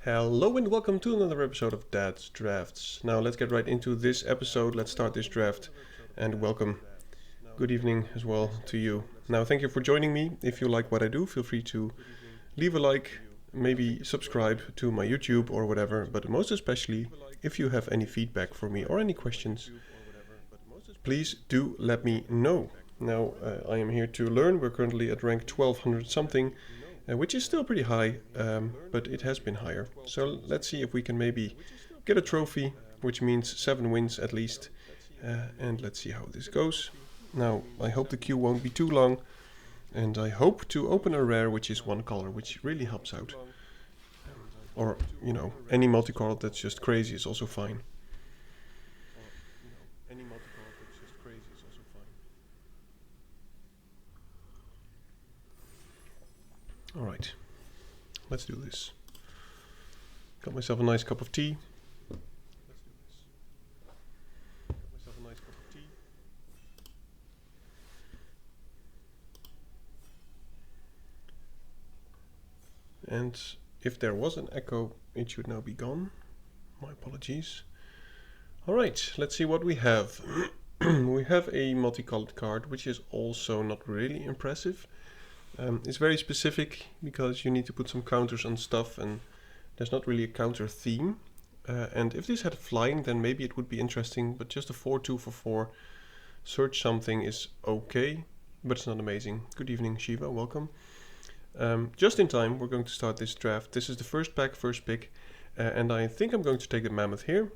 Hello and welcome to another episode of Dad's Drafts. Now let's get right into this episode. Let's start this draft and welcome. Good evening as well to you. Now thank you for joining me. If you like what I do, feel free to leave a like, maybe subscribe to my YouTube or whatever, but most especially if you have any feedback for me or any questions, please do let me know. Now I am here to learn. We're currently at rank 1200 something. Which is still pretty high, but it has been higher. So let's see if we can maybe get a trophy, which means 7 wins at least. And let's see how this goes. Now, I hope the queue won't be too long. And I hope to open a rare, which is one color, which really helps out. Or, you know, any multicolor that's just crazy is also fine. Alright, let's do this. Got myself a nice cup of tea. And if there was an echo, it should now be gone. My apologies. Alright, let's see what we have. We have a multicolored card, which is also not really impressive. It's very specific because you need to put some counters on stuff and there's not really a counter theme. And if this had flying, then maybe it would be interesting, but just a 4-2 for 4 search something is okay, but it's not amazing. Good evening, Shiva, welcome. Just in time, we're going to start this draft. This is the first pack, first pick, and I think I'm going to take the Mammoth here,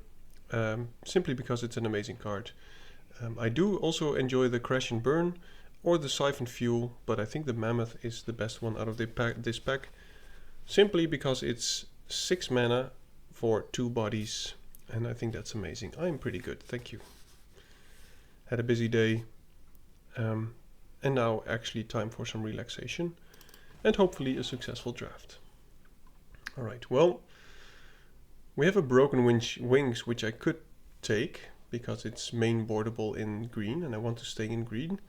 simply because it's an amazing card. I do also enjoy the Crash and Burn, or the Siphon Fuel, but I think the Mammoth is the best one out of this pack, simply because it's 6 mana for 2 bodies, and I think that's amazing. I'm pretty good, thank you. Had a busy day, and now actually time for some relaxation, and hopefully a successful draft. Alright, well, we have a Broken Wings, which I could take, because it's main boardable in green, and I want to stay in green.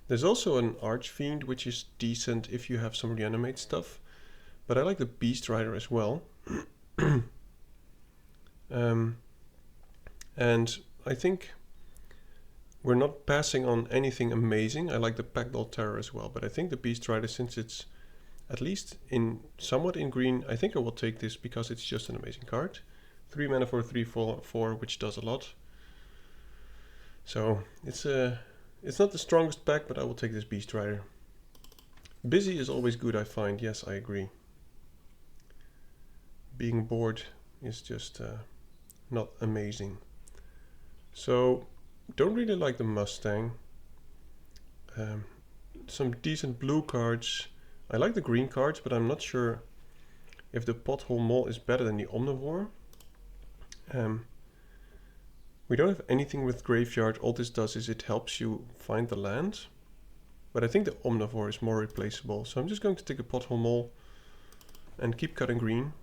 There's also an Archfiend, which is decent if you have some reanimate stuff. But I like the Beast Rider as well. And I think we're not passing on anything amazing. I like the Packdoll Terror as well. But I think the Beast Rider, since it's at least somewhat in green, I think I will take this because it's just an amazing card. 3 mana for 3/4, which does a lot. So it's not the strongest pack, but I will take this Beast Rider. Busy is always good, I find. Yes, I agree. Being bored is just not amazing. So, don't really like the Mustang. Some decent blue cards. I like the green cards, but I'm not sure if the Pothole Mole is better than the Omnivore. We don't have anything with Graveyard. All this does is it helps you find the land. But I think the Omnivore is more replaceable. So I'm just going to take a Pothole Mole and keep cutting green.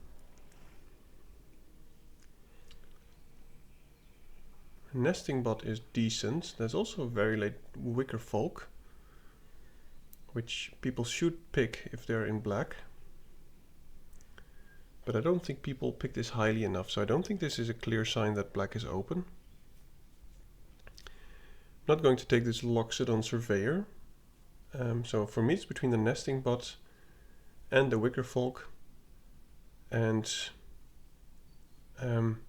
Nesting Bot is decent. There's also a very late Wicker Folk, which people should pick if they're in black. But I don't think people pick this highly enough. So I don't think this is a clear sign that black is open. Not going to take this Loxodon Surveyor. So for me it's between the Nesting Bot and the Wicker Folk. And don't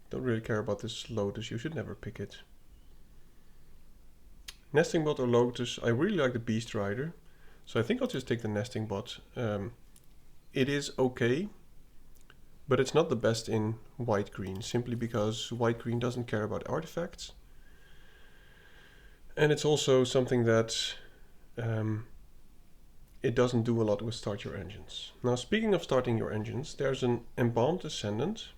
really care about this Lotus. You should never pick it. Nesting Bot or Lotus. I really like the Beast Rider. So I think I'll just take the Nesting Bot. It is okay. But it's not the best in white-green, simply because white-green doesn't care about artifacts. And it's also something that it doesn't do a lot with Start Your Engines. Now, speaking of starting your engines, there's an Embalmed Ascendant,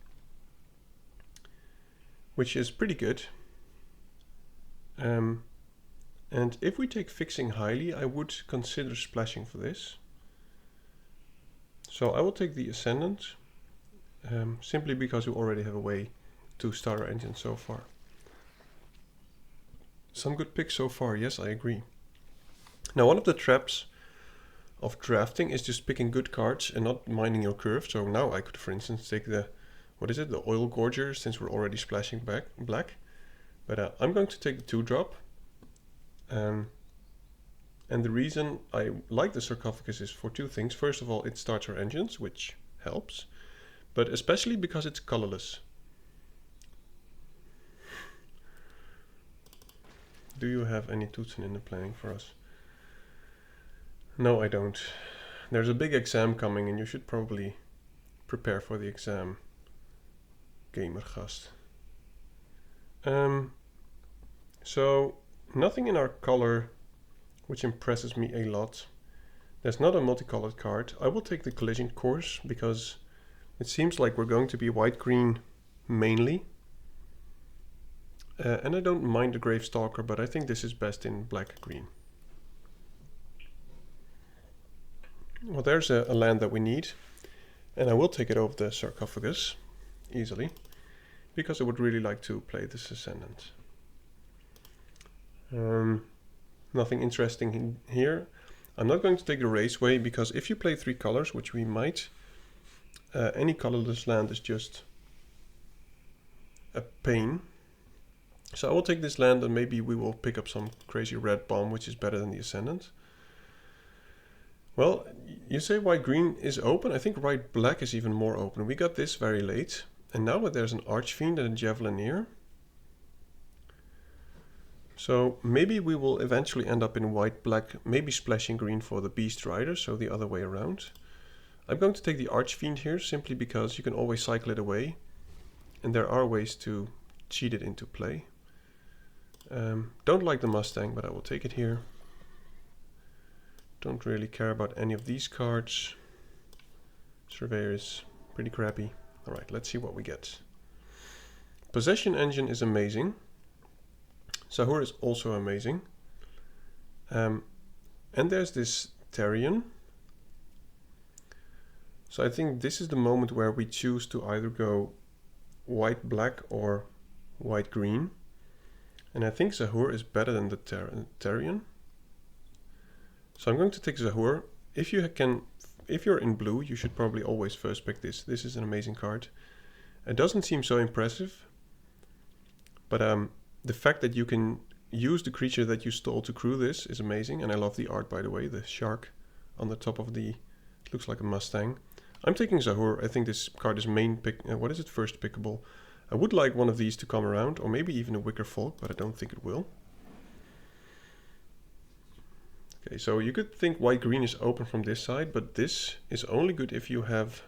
which is pretty good. And if we take Fixing highly, I would consider splashing for this. So I will take the Ascendant. Simply because we already have a way to start our engine so far. Some good picks so far, yes, I agree. Now one of the traps of drafting is just picking good cards and not minding your curve. So now I could, for instance, take the, what is it, the Oil Gorger, since we're already splashing back black. But I'm going to take the 2-drop. And the reason I like the Sarcophagus is for two things. First of all, it starts our engines, which helps. But especially because it's colorless. Do you have any Toetsen in the planning for us? No, I don't. There's a big exam coming and you should probably prepare for the exam, Gamergast. So, nothing in our color which impresses me a lot. There's not a multicolored card. I will take the Collision Course because it seems like we're going to be white-green mainly. And I don't mind the Gravestalker, but I think this is best in black-green. Well, there's a land that we need. And I will take it over the Sarcophagus easily, because I would really like to play this Ascendant. Nothing interesting in here. I'm not going to take the Raceway, because if you play 3 colors, which we might, any colorless land is just a pain. So I will take this land and maybe we will pick up some crazy red bomb, which is better than the Ascendant. Well, you say white-green is open. I think white-black is even more open. We got this very late. And now there's an Archfiend and a Javelineer. So maybe we will eventually end up in white-black, maybe splashing green for the Beast Rider, so the other way around. I'm going to take the Archfiend here, simply because you can always cycle it away. And there are ways to cheat it into play. Don't like the Mustang, but I will take it here. Don't really care about any of these cards. Surveyor is pretty crappy. Alright, let's see what we get. Possession Engine is amazing. Sahur is also amazing. And there's this Therian. So I think this is the moment where we choose to either go white-black or white-green. And I think Sahur is better than the Therian. So I'm going to take Sahur. If you're in blue, you should probably always first pick this. This is an amazing card. It doesn't seem so impressive, but the fact that you can use the creature that you stole to crew this is amazing. And I love the art, by the way. The shark on the top of the, it looks like a Mustang. I'm taking Sahur. I think this card is main pick. What is it? First pickable. I would like one of these to come around, or maybe even a Wicker Folk, but I don't think it will. Okay, so you could think white-green is open from this side, but this is only good if you have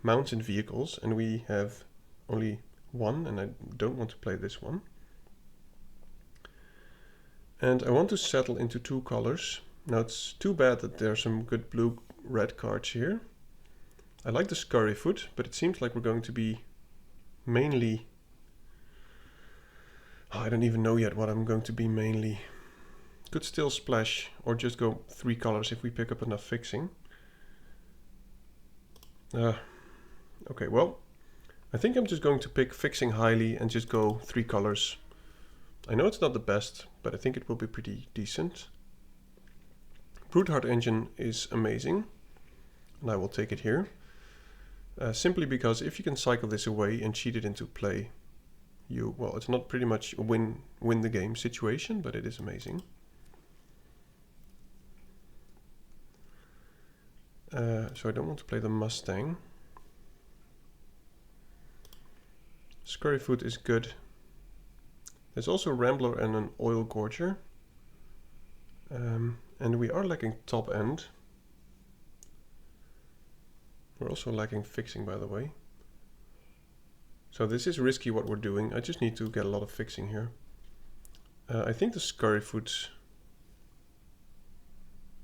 mounts and vehicles, and we have only one, and I don't want to play this one. And I want to settle into 2 colors. Now it's too bad that there are some good blue-red cards here. I like the Scurryfoot, but it seems like we're going to be mainly... I don't even know yet what I'm going to be mainly. Could still splash or just go 3 colors if we pick up enough fixing. Okay, well, I think I'm just going to pick fixing highly and just go 3 colors. I know it's not the best, but I think it will be pretty decent. Broodheart Engine is amazing, and I will take it here. Simply because if you can cycle this away and cheat it into play, well, it's not pretty much a win the game situation, but it is amazing. So I don't want to play the Mustang. Scurryfoot is good. There's also Rambler and an Oil Gorger. And we are lacking top end. We're also lacking fixing, by the way. So this is risky what we're doing. I just need to get a lot of fixing here. I think the Scurryfoot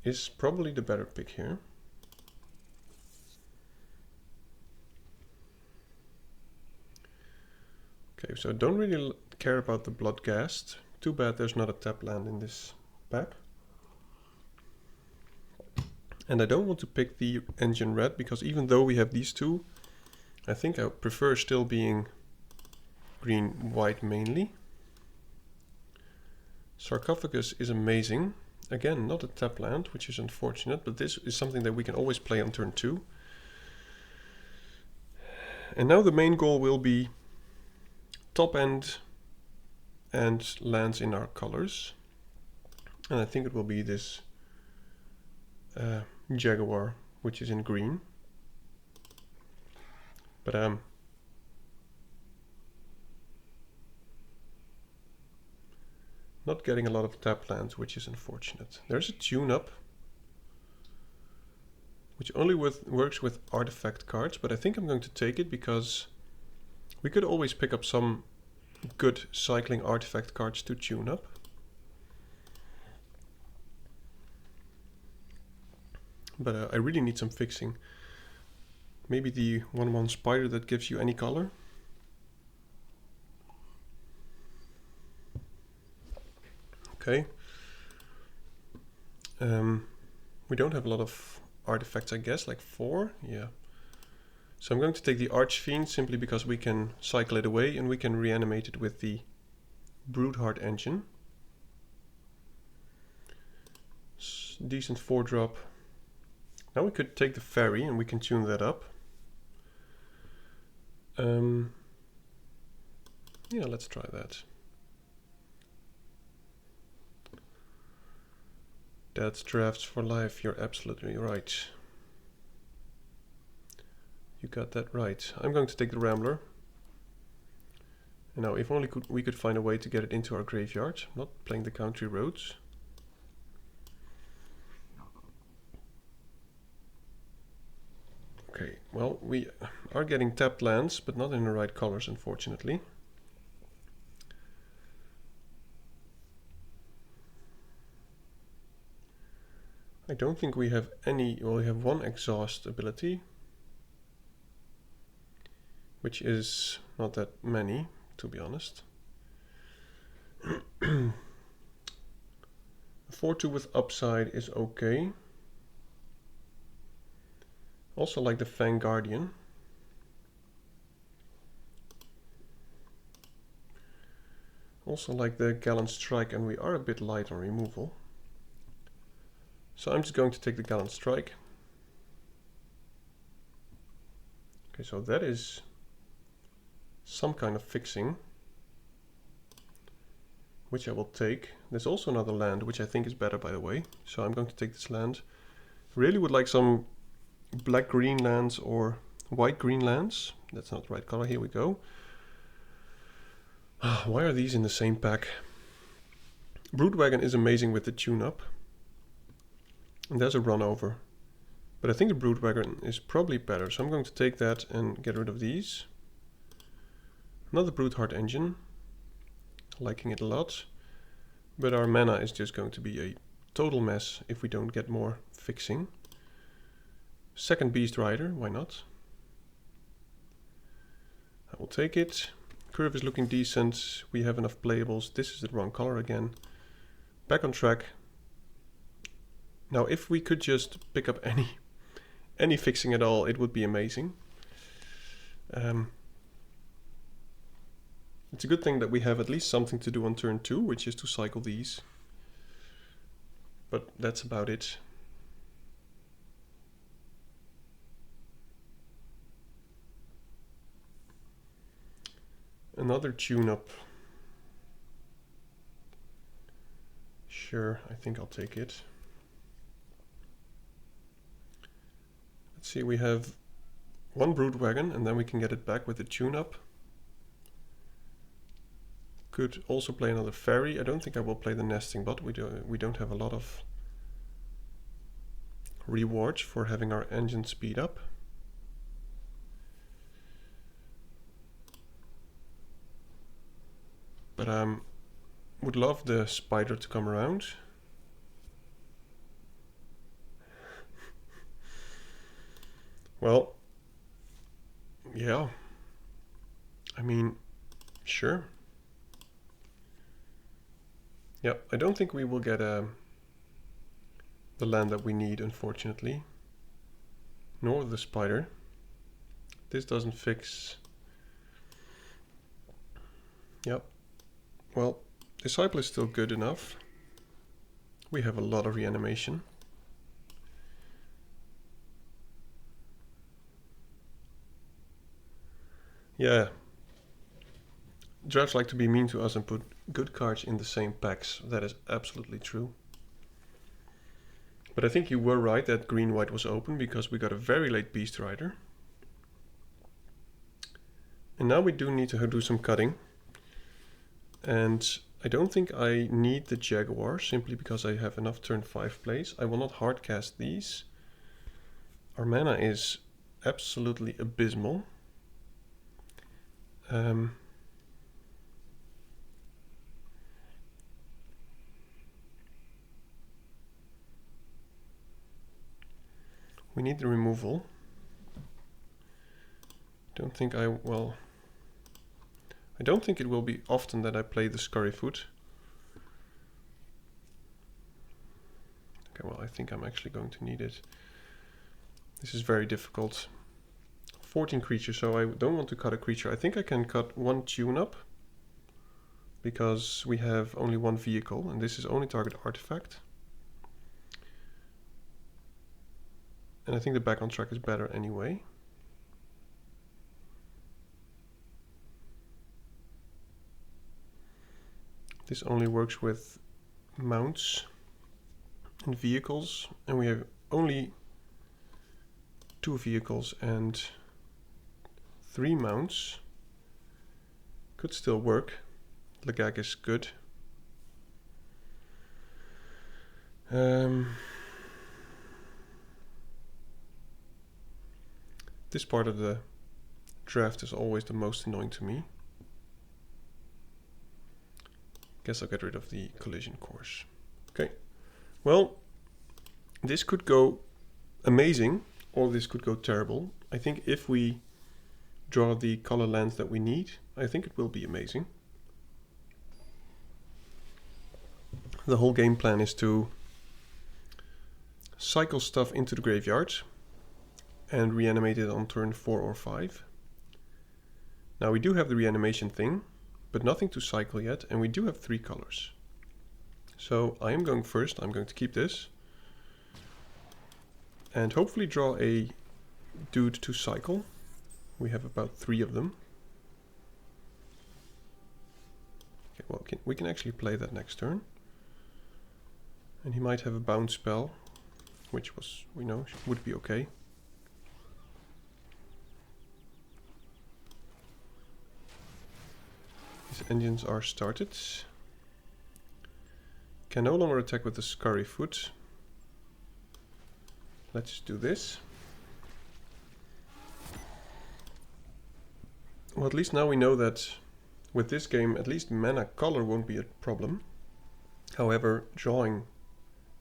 is probably the better pick here. Okay, so I don't really care about the Bloodghast. Too bad there's not a tap land in this pack. And I don't want to pick the Engine Red, because even though we have these two, I think I prefer still being green-white mainly. Sarcophagus is amazing. Again, not a tap land, which is unfortunate, but this is something that we can always play on turn 2. And now the main goal will be top end and lands in our colors. And I think it will be this Jaguar, which is in green. But not getting a lot of tap lands, which is unfortunate. There's a tune-up, which only works with artifact cards, but I think I'm going to take it because we could always pick up some good cycling artifact cards to tune up. But I really need some fixing. Maybe the 1/1 spider that gives you any color. Okay. We don't have a lot of artifacts, I guess, like 4. Yeah. So I'm going to take the Archfiend simply because we can cycle it away and we can reanimate it with the Broodheart engine. Decent 4-drop. Now we could take the Fairy and we can tune that up. Yeah, let's try that. That's drafts for life, you're absolutely right. You got that right. I'm going to take the Rambler. And now if only we could find a way to get it into our graveyard. I'm not playing the country roads. Okay, well, we are getting tapped lands, but not in the right colors, unfortunately. I don't think we have any, well, we have one exhaust ability, which is not that many, to be honest. 4/2 with upside is okay. Also like the Fang Guardian. Also like the Gallant Strike, and we are a bit light on removal. So I'm just going to take the Gallant Strike. Okay, so that is some kind of fixing, which I will take. There's also another land, which I think is better, by the way. So I'm going to take this land. Really would like some black-green lands or white-green lands. That's not the right color. Here we go. Why are these in the same pack? Broodwagon is amazing with the tune-up. And there's a run over. But I think the Broodwagon is probably better. So I'm going to take that and get rid of these. Another Broodheart engine. Liking it a lot. But our mana is just going to be a total mess if we don't get more fixing. Second Beast Rider, why not? I will take it. Curve is looking decent. We have enough playables. This is the wrong color again. Back on track. Now if we could just pick up any fixing at all, it would be amazing. It's a good thing that we have at least something to do on turn 2, which is to cycle these. But that's about it. Another tune-up. Sure, I think I'll take it. Let's see, we have one Broodwagon and then we can get it back with the tune-up. Could also play another Fairy. I don't think I will play the Nesting Bot. We don't have a lot of rewards for having our engine speed up. But would love the spider to come around. Well, yeah. I mean, sure. Yeah, I don't think we will get the land that we need, unfortunately. Nor the spider. This doesn't fix. Yep. Well, Disciple is still good enough. We have a lot of reanimation. Yeah. Drafts like to be mean to us and put good cards in the same packs. That is absolutely true. But I think you were right that green-white was open because we got a very late Beast Rider. And now we do need to do some cutting. And I don't think I need the Jaguar simply because I have enough turn 5 plays. I will not hardcast these. Our mana is absolutely abysmal. We need the removal. I don't think it will be often that I play the Scurryfoot. Okay, well, I think I'm actually going to need it. This is very difficult. 14 creatures, so I don't want to cut a creature. I think I can cut one tune-up because we have only one vehicle, and this is only target artifact. And I think the back on track is better anyway. This only works with mounts and vehicles, and we have only 2 vehicles and 3 mounts. Could still work. Legag is good. This part of the draft is always the most annoying to me. Guess I'll get rid of the collision course. Okay. Well, this could go amazing or this could go terrible. I think if we draw the color lands that we need, I think it will be amazing. The whole game plan is to cycle stuff into the graveyard and reanimate it on turn 4 or 5. Now we do have the reanimation thing, but nothing to cycle yet, and we do have 3 colors. So I am going first. I'm going to keep this and hopefully draw a dude to cycle. We have about 3 of them. Okay, well, we can actually play that next turn. And he might have a bounce spell, which was, we know, would be okay. His engines are started. Can no longer attack with the Scurryfoot. Let's do this. Well, at least now we know that with this game, at least mana color won't be a problem. However, drawing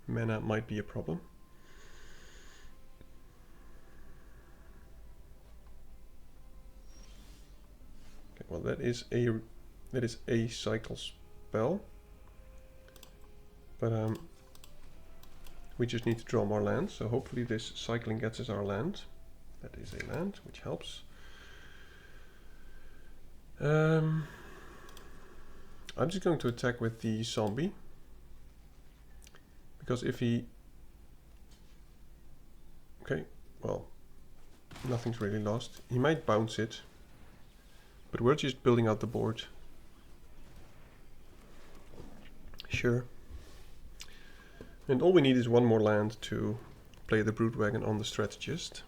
mana might be a problem. Okay, well, that is a cycle spell, but we just need to draw more lands. So hopefully this cycling gets us our land. That is a land, which helps. I'm just going to attack with the zombie, because if he... Okay, well, nothing's really lost. He might bounce it, but we're just building out the board. Sure. And all we need is one more land to play the Broodwagon on the strategist.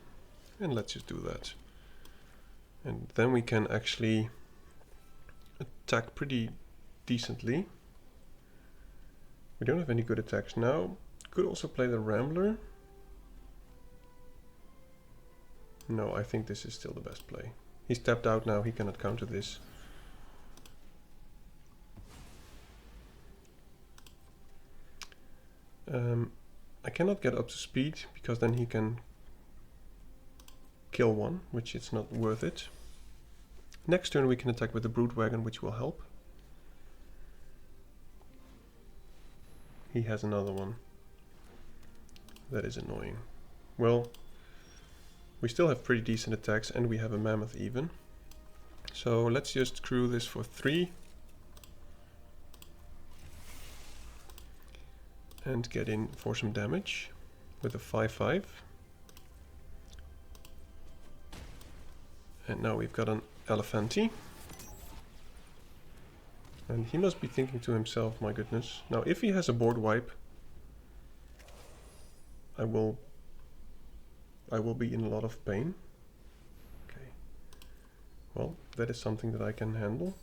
And let's just do that. And then we can actually attack pretty decently. We don't have any good attacks now. Could also play the Rambler. No, I think this is still the best play. He's tapped out now, he cannot counter this. I cannot get up to speed because then he can kill one, which is not worth it. Next turn we can attack with the Broodwagon, which will help. He has another one. That is annoying. Well, we still have pretty decent attacks and we have a Mammoth even. So let's just crew this for 3. and get in for some damage with a 5/5. And now we've got an Elephanty. And he must be thinking to himself, my goodness. Now if he has a board wipe, I will be in a lot of pain. Okay. Well, that is something that I can handle.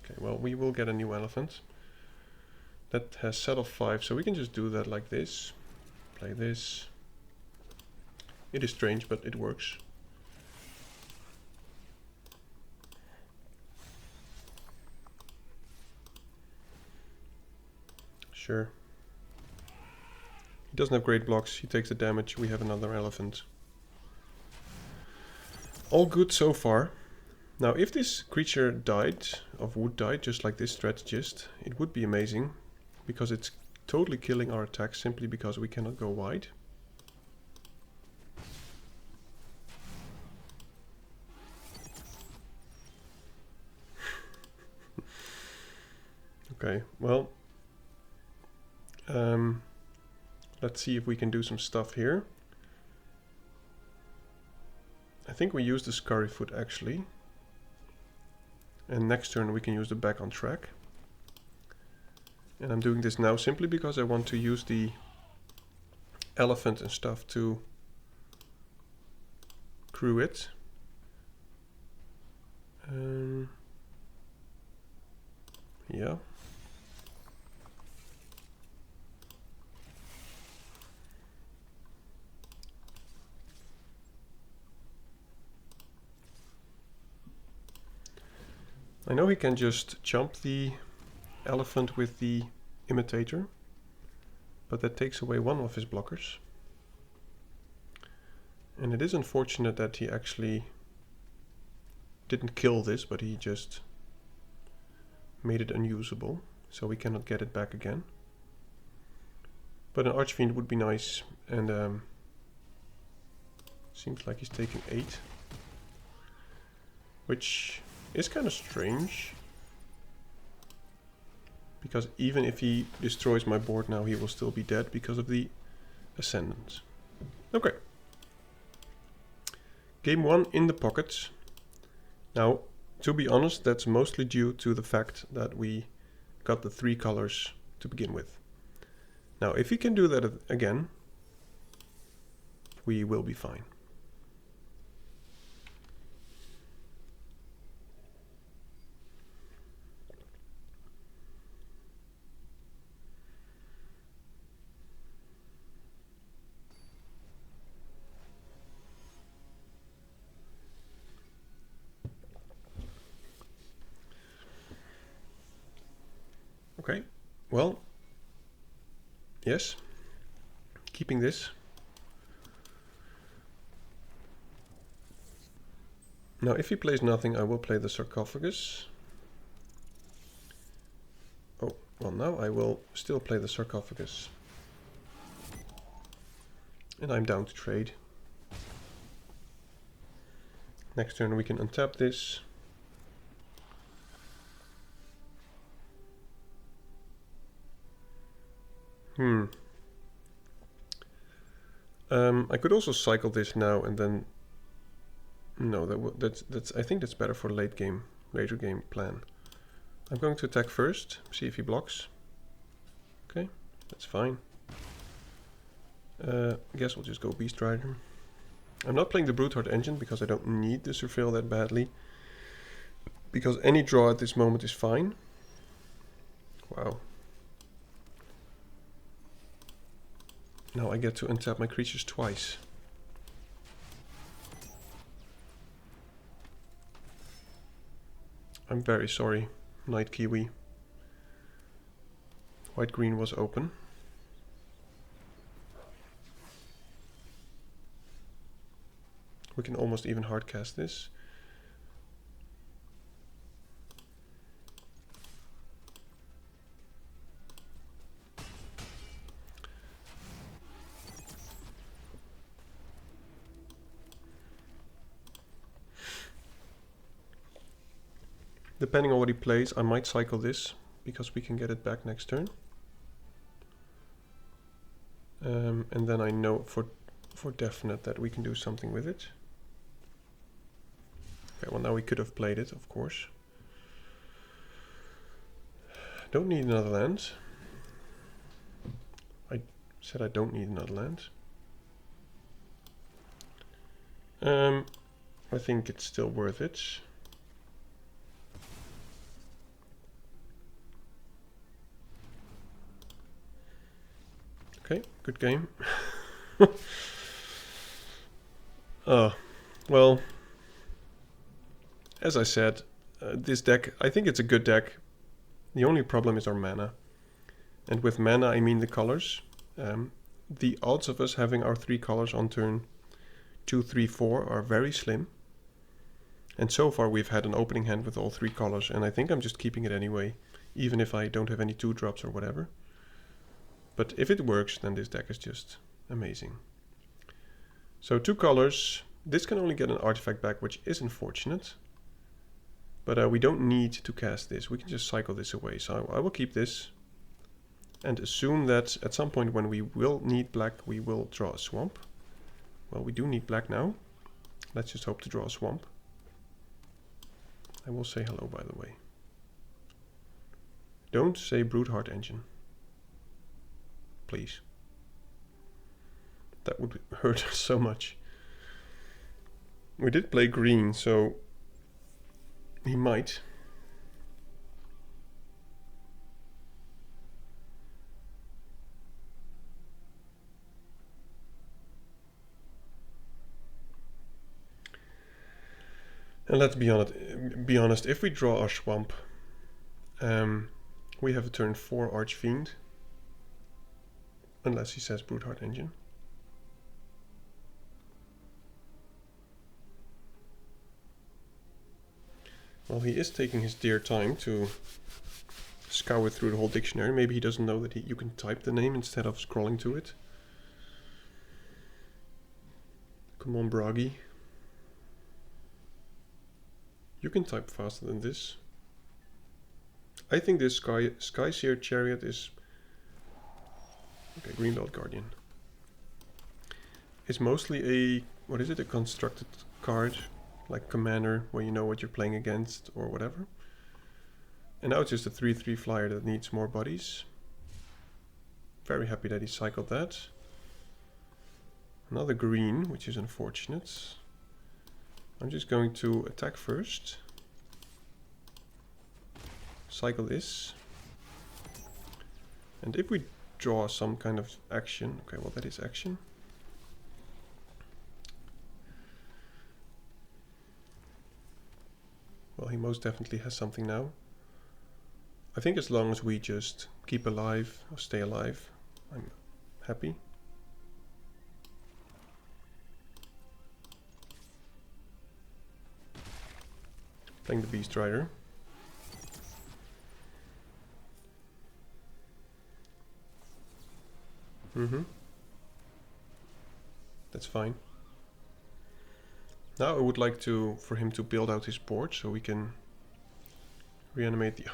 Okay, well, we will get a new elephant. That has set of 5, so we can just do that like this. Play this. It is strange, but it works. Sure. He doesn't have great blocks. He takes the damage. We have another elephant. All good so far. Now, if this creature died, of wood died, just like this strategist, it would be amazing. Because it's totally killing our attacks simply because we cannot go wide. Okay, well, let's see if we can do some stuff here. I think we use the Scurryfoot actually. And next turn we can use the Back on Track. And I'm doing this now simply because I want to use the elephant and stuff to crew it. Yeah. I know he can just chomp the elephant with the imitator, but that takes away one of his blockers. And it is unfortunate that he actually didn't kill this, but he just made it unusable, so we cannot get it back again. But an Archfiend would be nice, and seems like he's taking 8, which is kind of strange. Because even if he destroys my board now, he will still be dead because of the Ascendants. Okay. Game 1 in the pocket. Now, to be honest, that's mostly due to the fact that we got the 3 colors to begin with. Now, if he can do that again, we will be fine. Okay, well, yes, keeping this. Now, if he plays nothing, I will play the Sarcophagus. Oh, well, now I will still play the Sarcophagus. And I'm down to trade. Next turn we can untap this. I could also cycle this now and then. No, that's. I think that's better for later game plan. I'm going to attack first, see if he blocks. Okay, that's fine. I guess we'll just go Beast Rider. I'm not playing the Broodheart engine because I don't need the Surveil that badly. Because any draw at this moment is fine. Wow. Now I get to untap my creatures twice. I'm very sorry, Night Kiwi. White-green was open. We can almost even hardcast this. Depending on what he plays, I might cycle this, because we can get it back next turn. And then I know for definite that we can do something with it. Okay, well now we could have played it, of course. Don't need another land. I said I don't need another land. I think it's still worth it. Okay, good game. Well, as I said, this deck, I think it's a good deck. The only problem is our mana. And with mana, I mean the colors. The odds of us having our 3 colors on turn 2, 3, 4 are very slim. And so far we've had an opening hand with all 3 colors, and I think I'm just keeping it anyway, even if I don't have any 2-drops or whatever. But if it works, then this deck is just amazing. So 2 colors. This can only get an artifact back, which is unfortunate. But we don't need to cast this. We can just cycle this away. So I will keep this and assume that at some point when we will need black, we will draw a swamp. Well, we do need black now. Let's just hope to draw a swamp. I will say hello, by the way. Don't say Broodheart Engine. Please. That would hurt so much. We did play green, so he might. And let's be honest, if we draw our swamp, we have a turn 4 Archfiend. Unless he says Broodheart Engine. Well, he is taking his dear time to scour through the whole dictionary. Maybe he doesn't know that you can type the name instead of scrolling to it. Come on, Bragi. You can type faster than this. I think this Skyseer Chariot is... Okay, Greenbelt Guardian. It's mostly a... What is it? A constructed card. Like Commander, where you know what you're playing against or whatever. And now it's just a 3/3 flyer that needs more bodies. Very happy that he cycled that. Another green, which is unfortunate. I'm just going to attack first. Cycle this. And if we draw some kind of action... Okay, well that is action. Well, he most definitely has something now. I think as long as we just keep alive, or stay alive, I'm happy. Playing the Beast Rider. That's fine. Now I would like for him to build out his board so we can reanimate the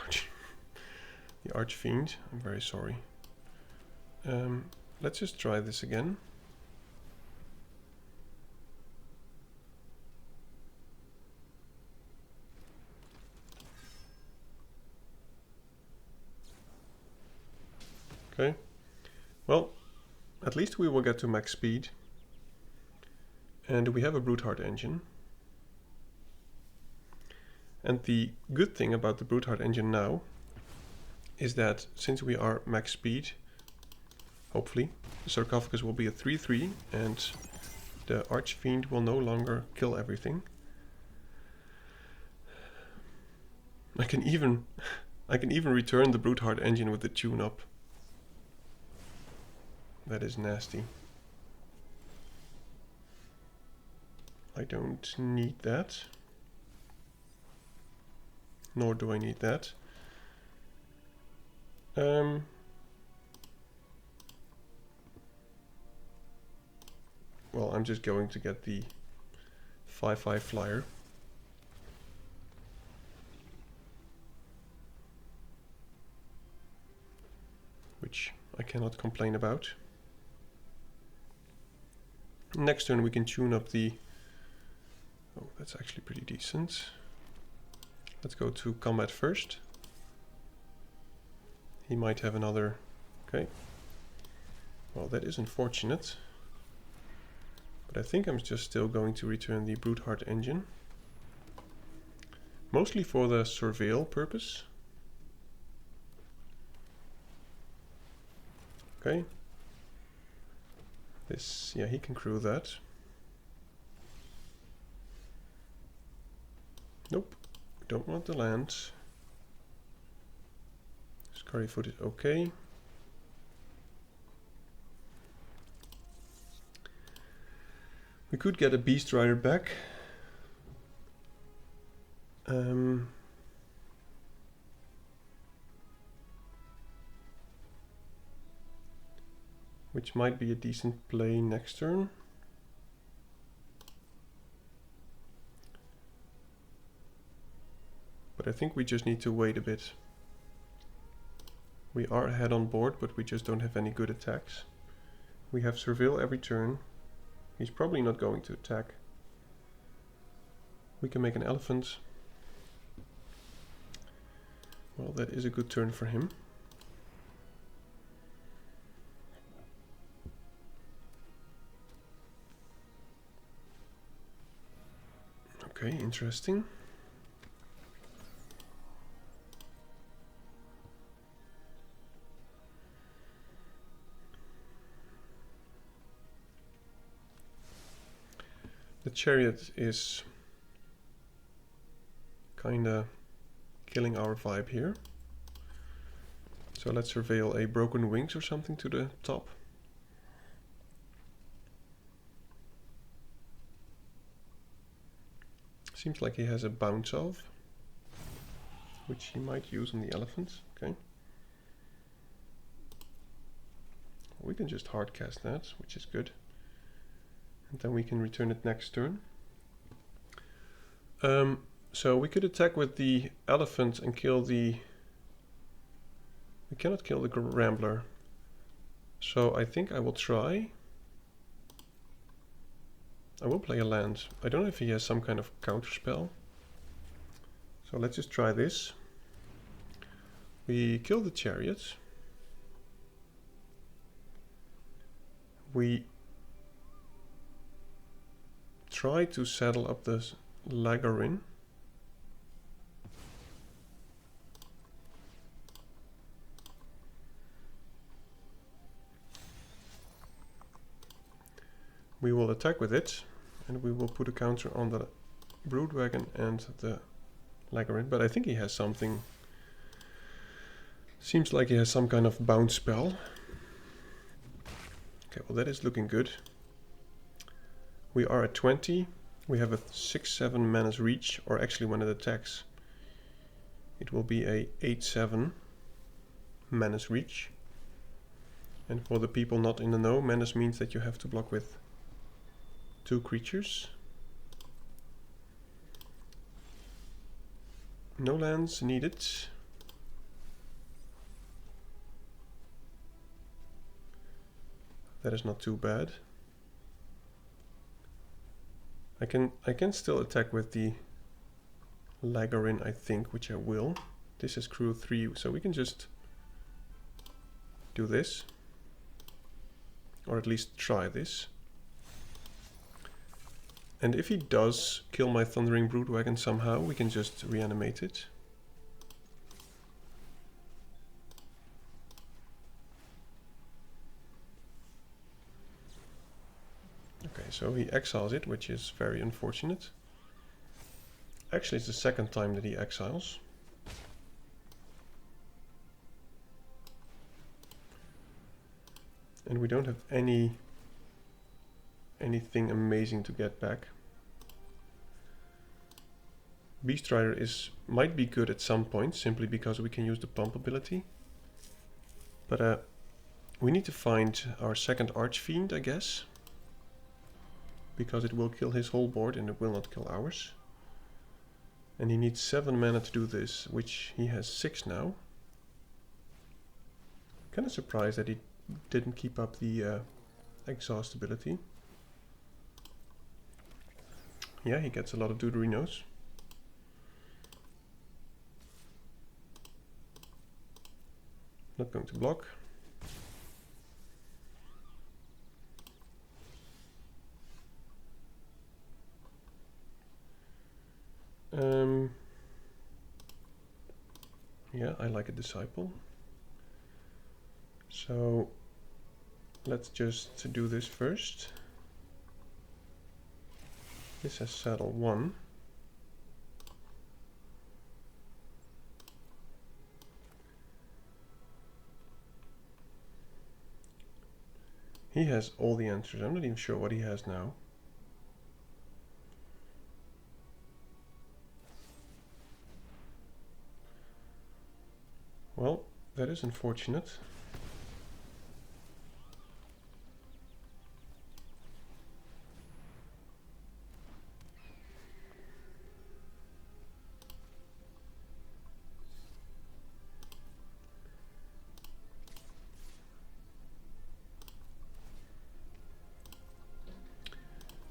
Archfiend. I'm very sorry. Let's just try this again. Okay. Well, at least we will get to max speed. And we have a Broodheart Engine. And the good thing about the Broodheart Engine now is that since we are max speed, hopefully, the Sarcophagus will be a 3/3 and the Archfiend will no longer kill everything. I can even return the Broodheart Engine with the tune-up. That is nasty. I don't need that. Nor do I need that. Well, I'm just going to get the 5/5 flyer. which I cannot complain about. Next turn we can tune up the... Oh, that's actually pretty decent. Let's go to combat first. He might have another... Okay. Well, that is unfortunate. But I think I'm just still going to return the Broodheart engine. Mostly for the surveil purpose. Okay. This, yeah, he can crew that. Nope, don't want the land. Scurry footed, okay. We could get a Beast Rider back. Which might be a decent play next turn. But I think we just need to wait a bit. We are ahead on board, but we just don't have any good attacks. We have Surveil every turn. He's probably not going to attack. We can make an elephant. Well, that is a good turn for him. Okay, interesting. The chariot is kinda killing our vibe here. So let's surveil a broken wings or something to the top. Seems like he has a bounce off, which he might use on the elephants. Okay. We can just hard cast that, which is good. And then we can return it next turn. So we could attack with the elephant and kill the... We cannot kill the Rambler. So I think I will try. I will play a land. I don't know if he has some kind of counter spell. So let's just try this. We kill the chariot. We try to saddle up the Lagarin. We will attack with it, and we will put a counter on the Broodwagon and the Lagarin, but I think he has something. Seems like he has some kind of bounce spell. Okay, well that is looking good. We are at 20. We have a 6-7 Menace reach, or actually when it attacks, it will be a 8-7 Menace reach. And for the people not in the know, Menace means that you have to block with 2 creatures. No lands needed. That is not too bad. I can still attack with the Lagarin, I think, which I will. This is crew 3, so we can just do this. Or at least try this. And if he does kill my Thundering Broodwagon somehow, we can just reanimate it. Okay, so he exiles it, which is very unfortunate. Actually, it's the second time that he exiles. And we don't have anything amazing to get back. Beast Rider might be good at some point, simply because we can use the pump ability. But we need to find our second Archfiend, I guess. Because it will kill his whole board and it will not kill ours. And he needs 7 mana to do this, which he has 6 now. Kind of surprised that he didn't keep up the exhaust ability. Yeah, he gets a lot of Duderinos. Not going to block. Yeah, I like a disciple. So let's just do this first. This has saddle 1. He has all the answers. I'm not even sure what he has now. Well, that is unfortunate.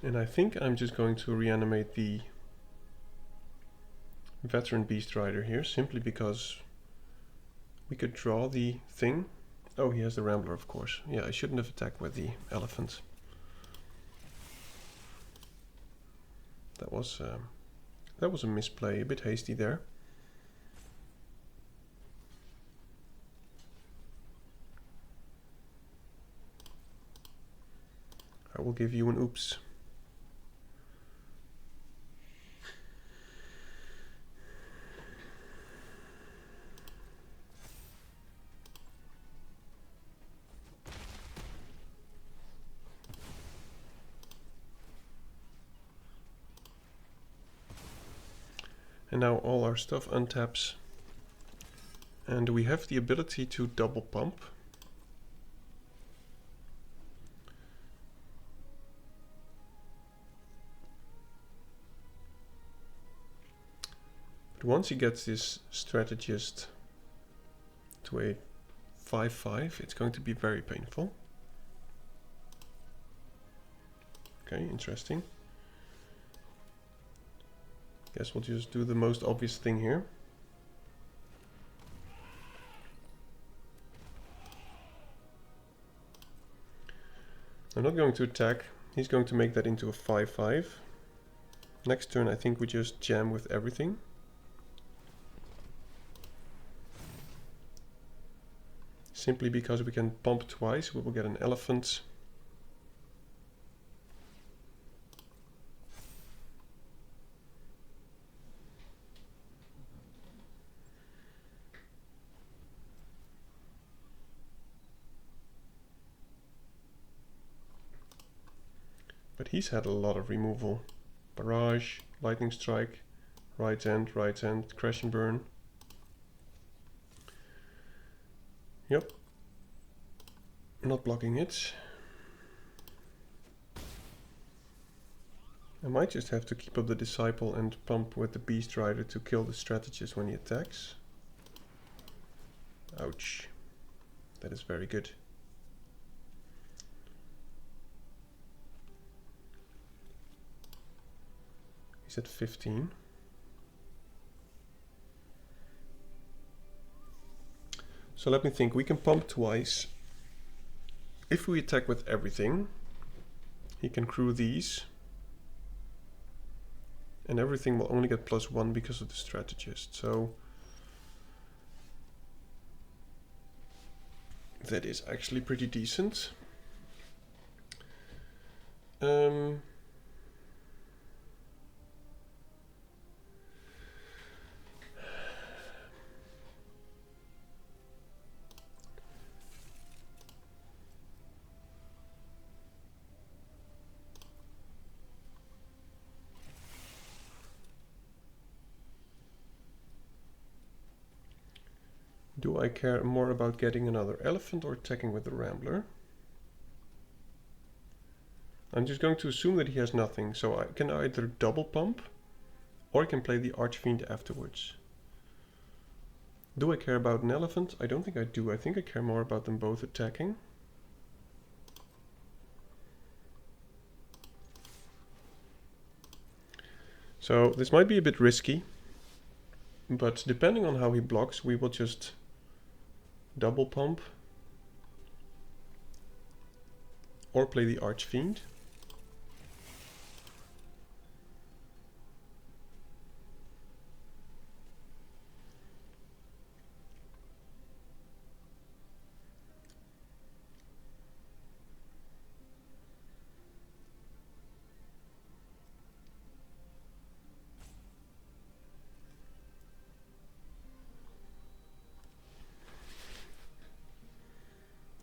And I think I'm just going to reanimate the veteran beast rider here, simply because we could draw the thing. Oh, he has the rambler, of course. Yeah, I shouldn't have attacked with the elephant. That was a misplay, a bit hasty there. I will give you an oops. And now all our stuff untaps. And we have the ability to double pump. But once he gets this strategist to a 5-5, it's going to be very painful. Okay, interesting. Guess we'll just do the most obvious thing here. I'm not going to attack. He's going to make that into a 5-5. Next turn I think we just jam with everything. Simply because we can pump twice, we will get an elephant. But he's had a lot of removal. Barrage, lightning strike, right hand, crash and burn. Yep. Not blocking it. I might just have to keep up the disciple and pump with the beast rider to kill the strategist when he attacks. Ouch. That is very good. He's at 15. So let me think, we can pump twice. If we attack with everything, he can crew these. And everything will only get +1 because of the strategist. So that is actually pretty decent. Do I care more about getting another elephant or attacking with the rambler? I'm just going to assume that he has nothing, so I can either double pump or I can play the archfiend afterwards. Do I care about an elephant? I don't think I do. I think I care more about them both attacking. So this might be a bit risky, but depending on how he blocks, we will just double pump or play the Archfiend.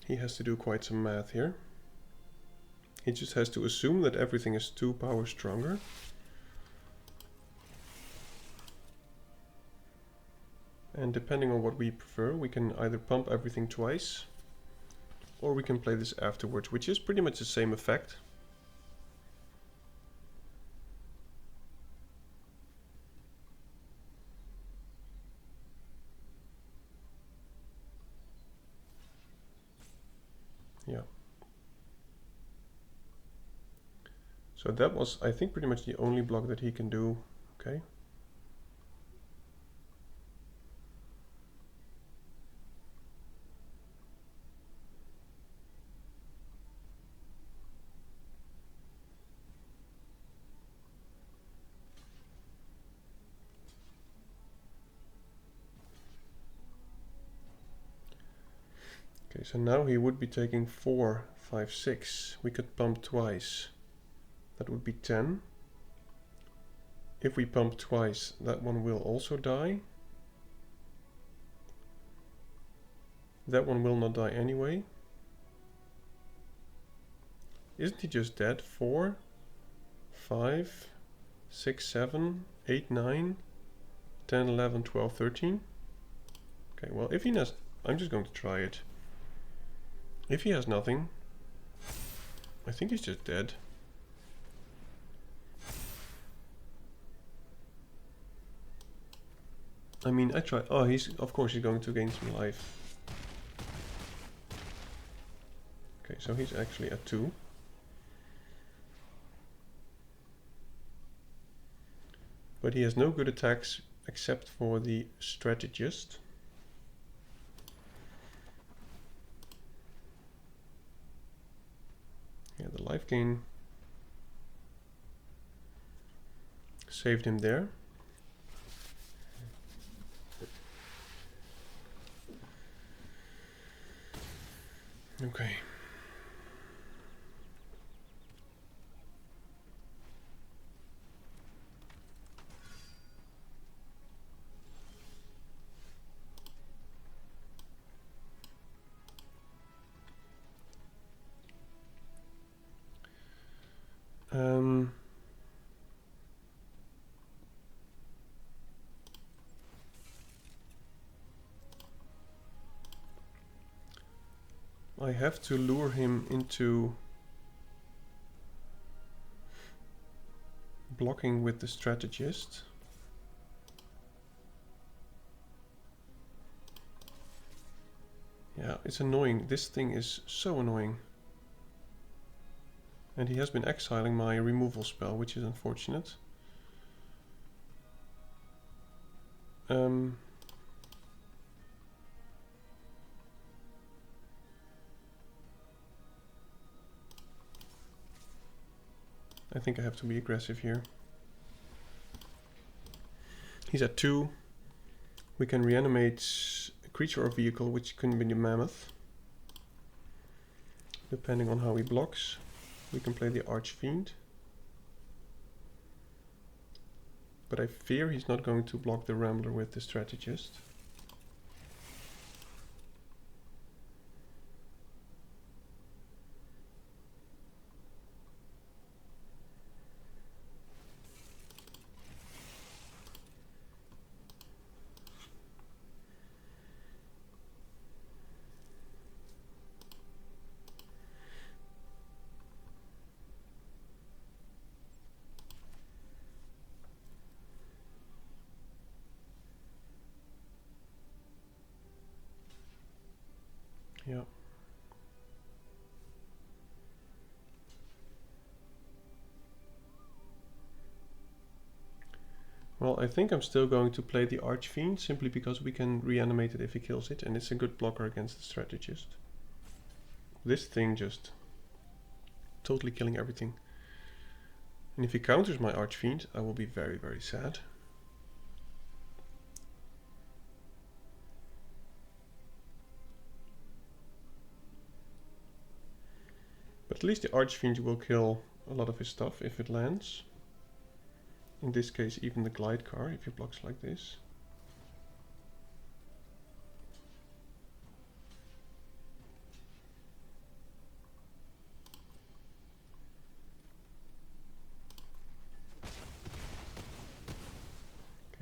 He has to do quite some math here. He just has to assume that everything is 2 power stronger. And depending on what we prefer, we can either pump everything twice, or we can play this afterwards, which is pretty much the same effect. Yeah. So that was, I think, pretty much the only block that he can do. Okay. Okay, so now he would be taking 4, 5, 6. We could pump twice. That would be 10. If we pump twice, that one will also die. That one will not die anyway. Isn't he just dead? 4, 5, 6, 7, 8, 9, 10, 11, 12, 13. Okay, well, if he has... I'm just going to try it. If he has nothing, I think he's just dead. I mean, I try... Oh, of course he's going to gain some life. Okay, so he's actually at 2. But he has no good attacks except for the strategist. Yeah, the life gain saved him there. Okay. I have to lure him into blocking with the strategist. Yeah, it's annoying. This thing is so annoying. And he has been exiling my removal spell, which is unfortunate. I think I have to be aggressive here. He's at 2. We can reanimate a creature or vehicle, which can be the mammoth. Depending on how he blocks, we can play the Archfiend. But I fear he's not going to block the Rambler with the strategist. Yeah. Well, I think I'm still going to play the Archfiend simply because we can reanimate it if he kills it, and it's a good blocker against the strategist. This thing just totally killing everything. And if he counters my Archfiend, I will be very, very sad. But at least the Archfiend will kill a lot of his stuff if it lands. In this case, even the Glide car, if he blocks like this. Okay,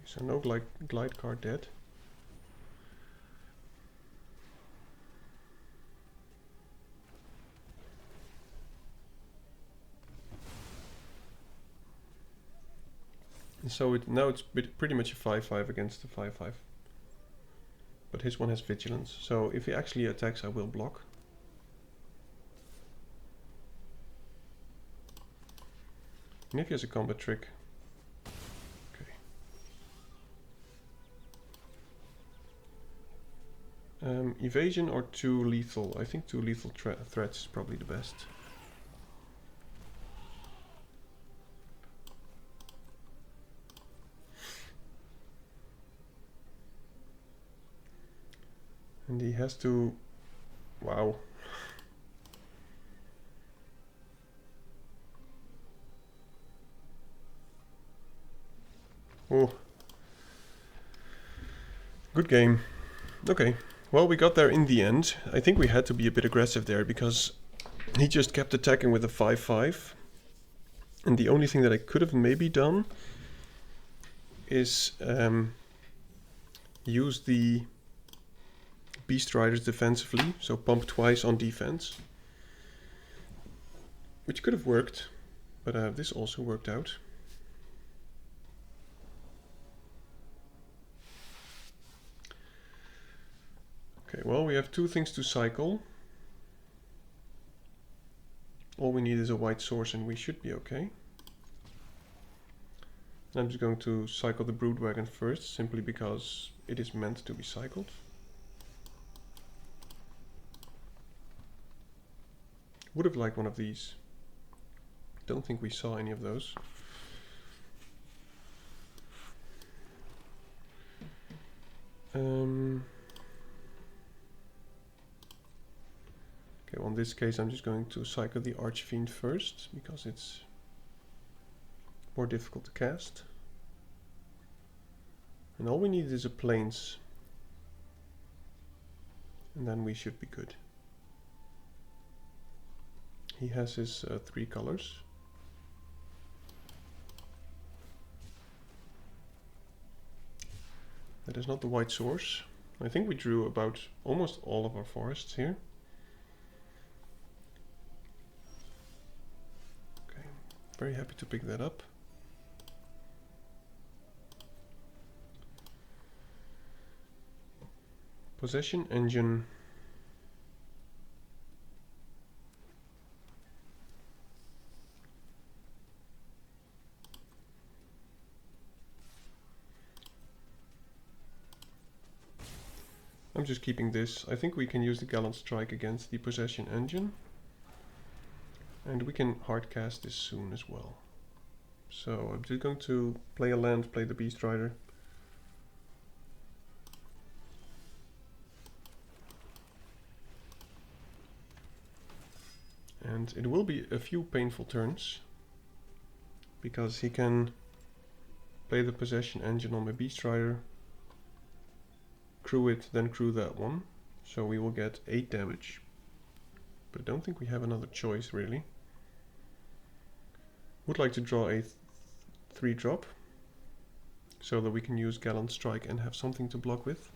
so no Glide car dead. And so now it's pretty much a 5-5 against a 5-5. But his one has vigilance, so if he actually attacks I will block. And if he has a combat trick. Okay. Evasion or 2 lethal? I think 2 lethal threats is probably the best. And he has to... Wow. Oh. Good game. Okay. Well, we got there in the end. I think we had to be a bit aggressive there because he just kept attacking with a 5-5. And the only thing that I could have maybe done is use the Beast Riders defensively, so pump twice on defense. Which could have worked, but this also worked out. Okay, well, we have 2 things to cycle. All we need is a white source and we should be okay. I'm just going to cycle the Broodwagon first, simply because it is meant to be cycled. Would have liked one of these. Don't think we saw any of those. Okay, well in this case I'm just going to cycle the Archfiend first, because it's more difficult to cast. And all we need is a plains. And then we should be good. He has his 3 colors. That is not the white source. I think we drew about almost all of our forests here. Okay, very happy to pick that up. Possession engine. I'm just keeping this. I think we can use the Gallant Strike against the Possession Engine. And we can hardcast this soon as well. So I'm just going to play a land, play the Beast Rider. And it will be a few painful turns, because he can play the Possession Engine on my Beast Rider, crew it, then crew that one. So we will get 8 damage. But I don't think we have another choice really. Would like to draw a 3-drop, so that we can use Gallant Strike and have something to block with.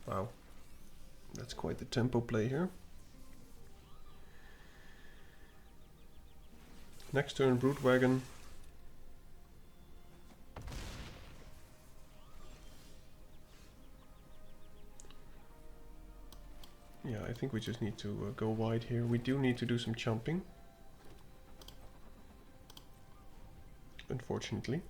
Wow, that's quite the tempo play here. Next turn, Broodwagon. Yeah, I think we just need to go wide here. We do need to do some chomping, unfortunately.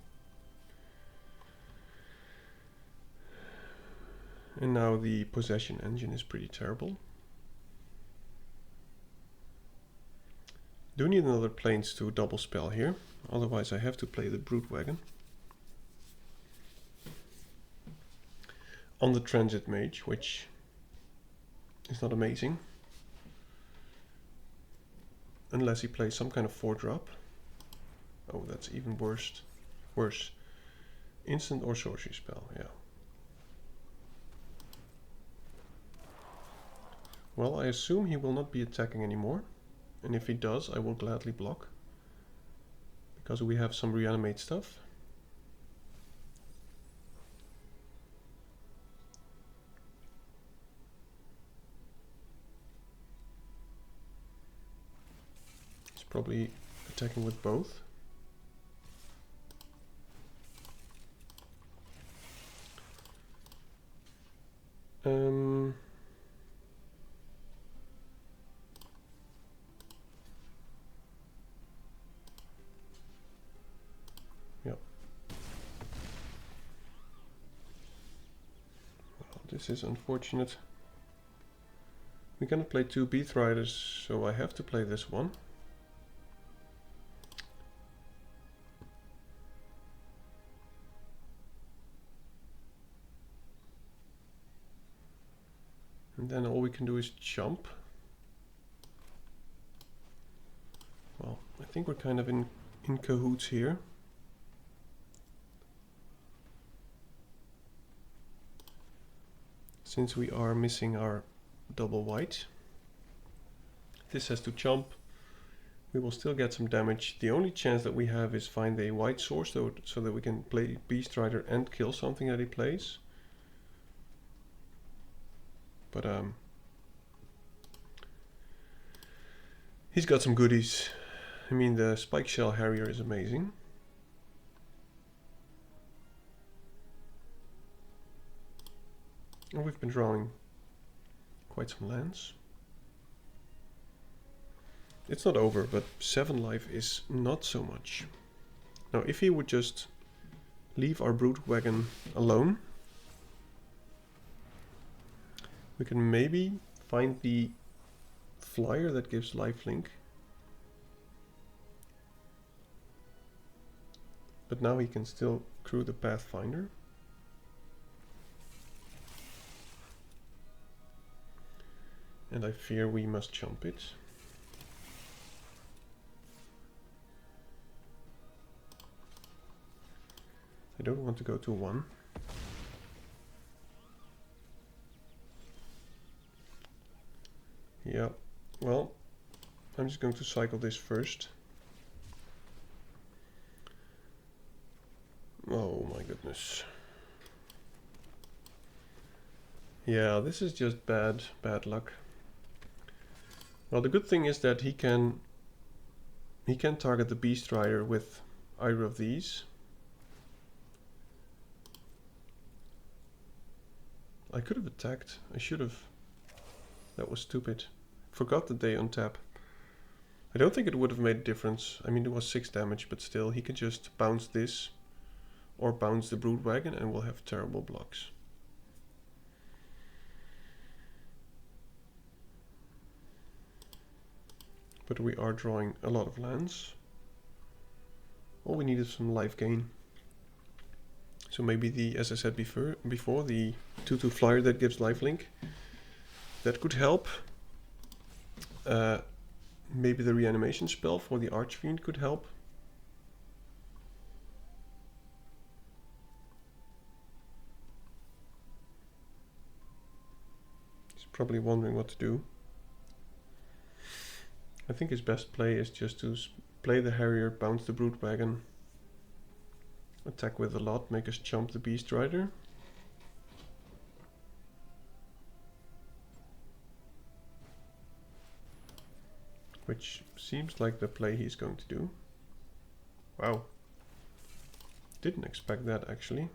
And now the possession engine is pretty terrible. Do need another planes to double spell here, otherwise I have to play the Broodwagon on the Transit Mage, which is not amazing. Unless he plays some kind of 4-drop. Oh, that's even worse. Worse. Instant or sorcery spell, yeah. Well, I assume he will not be attacking anymore. And if he does, I will gladly block. Because we have some reanimate stuff. He's probably attacking with both. Yep. Well, this is unfortunate. We cannot play 2 Beat Riders, so I have to play this one. And then all we can do is jump. Well, I think we're kind of in cahoots here. Since we are missing our double white. This has to jump. We will still get some damage. The only chance that we have is find a white source so that we can play Beast Rider and kill something that he plays. But he's got some goodies. I mean, the Spike Shell Harrier is amazing. And we've been drawing quite some lands. It's not over, but 7 life is not so much. Now, if he would just leave our Broodwagon alone, we can maybe find the flyer that gives lifelink. But now he can still crew the Pathfinder. And I fear we must jump it. I don't want to go to 1. Yeah, well, I'm just going to cycle this first. Oh my goodness. Yeah, this is just bad luck. Well, the good thing is that he can target the Beast Rider with either of these. I could have attacked. I should have. That was stupid. Forgot that they untap. I don't think it would have made a difference. I mean, it was 6 damage, but still, he could just bounce this or bounce the Broodwagon and we'll have terrible blocks. But we are drawing a lot of lands. All we need is some life gain. So maybe the, as I said before, the 2/2 flyer that gives lifelink, that could help. Maybe the reanimation spell for the Archfiend could help. He's probably wondering what to do. I think his best play is just to play the Harrier, bounce the Broodwagon, attack with a lot, make us jump the Beast Rider. Which seems like the play he's going to do. Wow. Didn't expect that actually.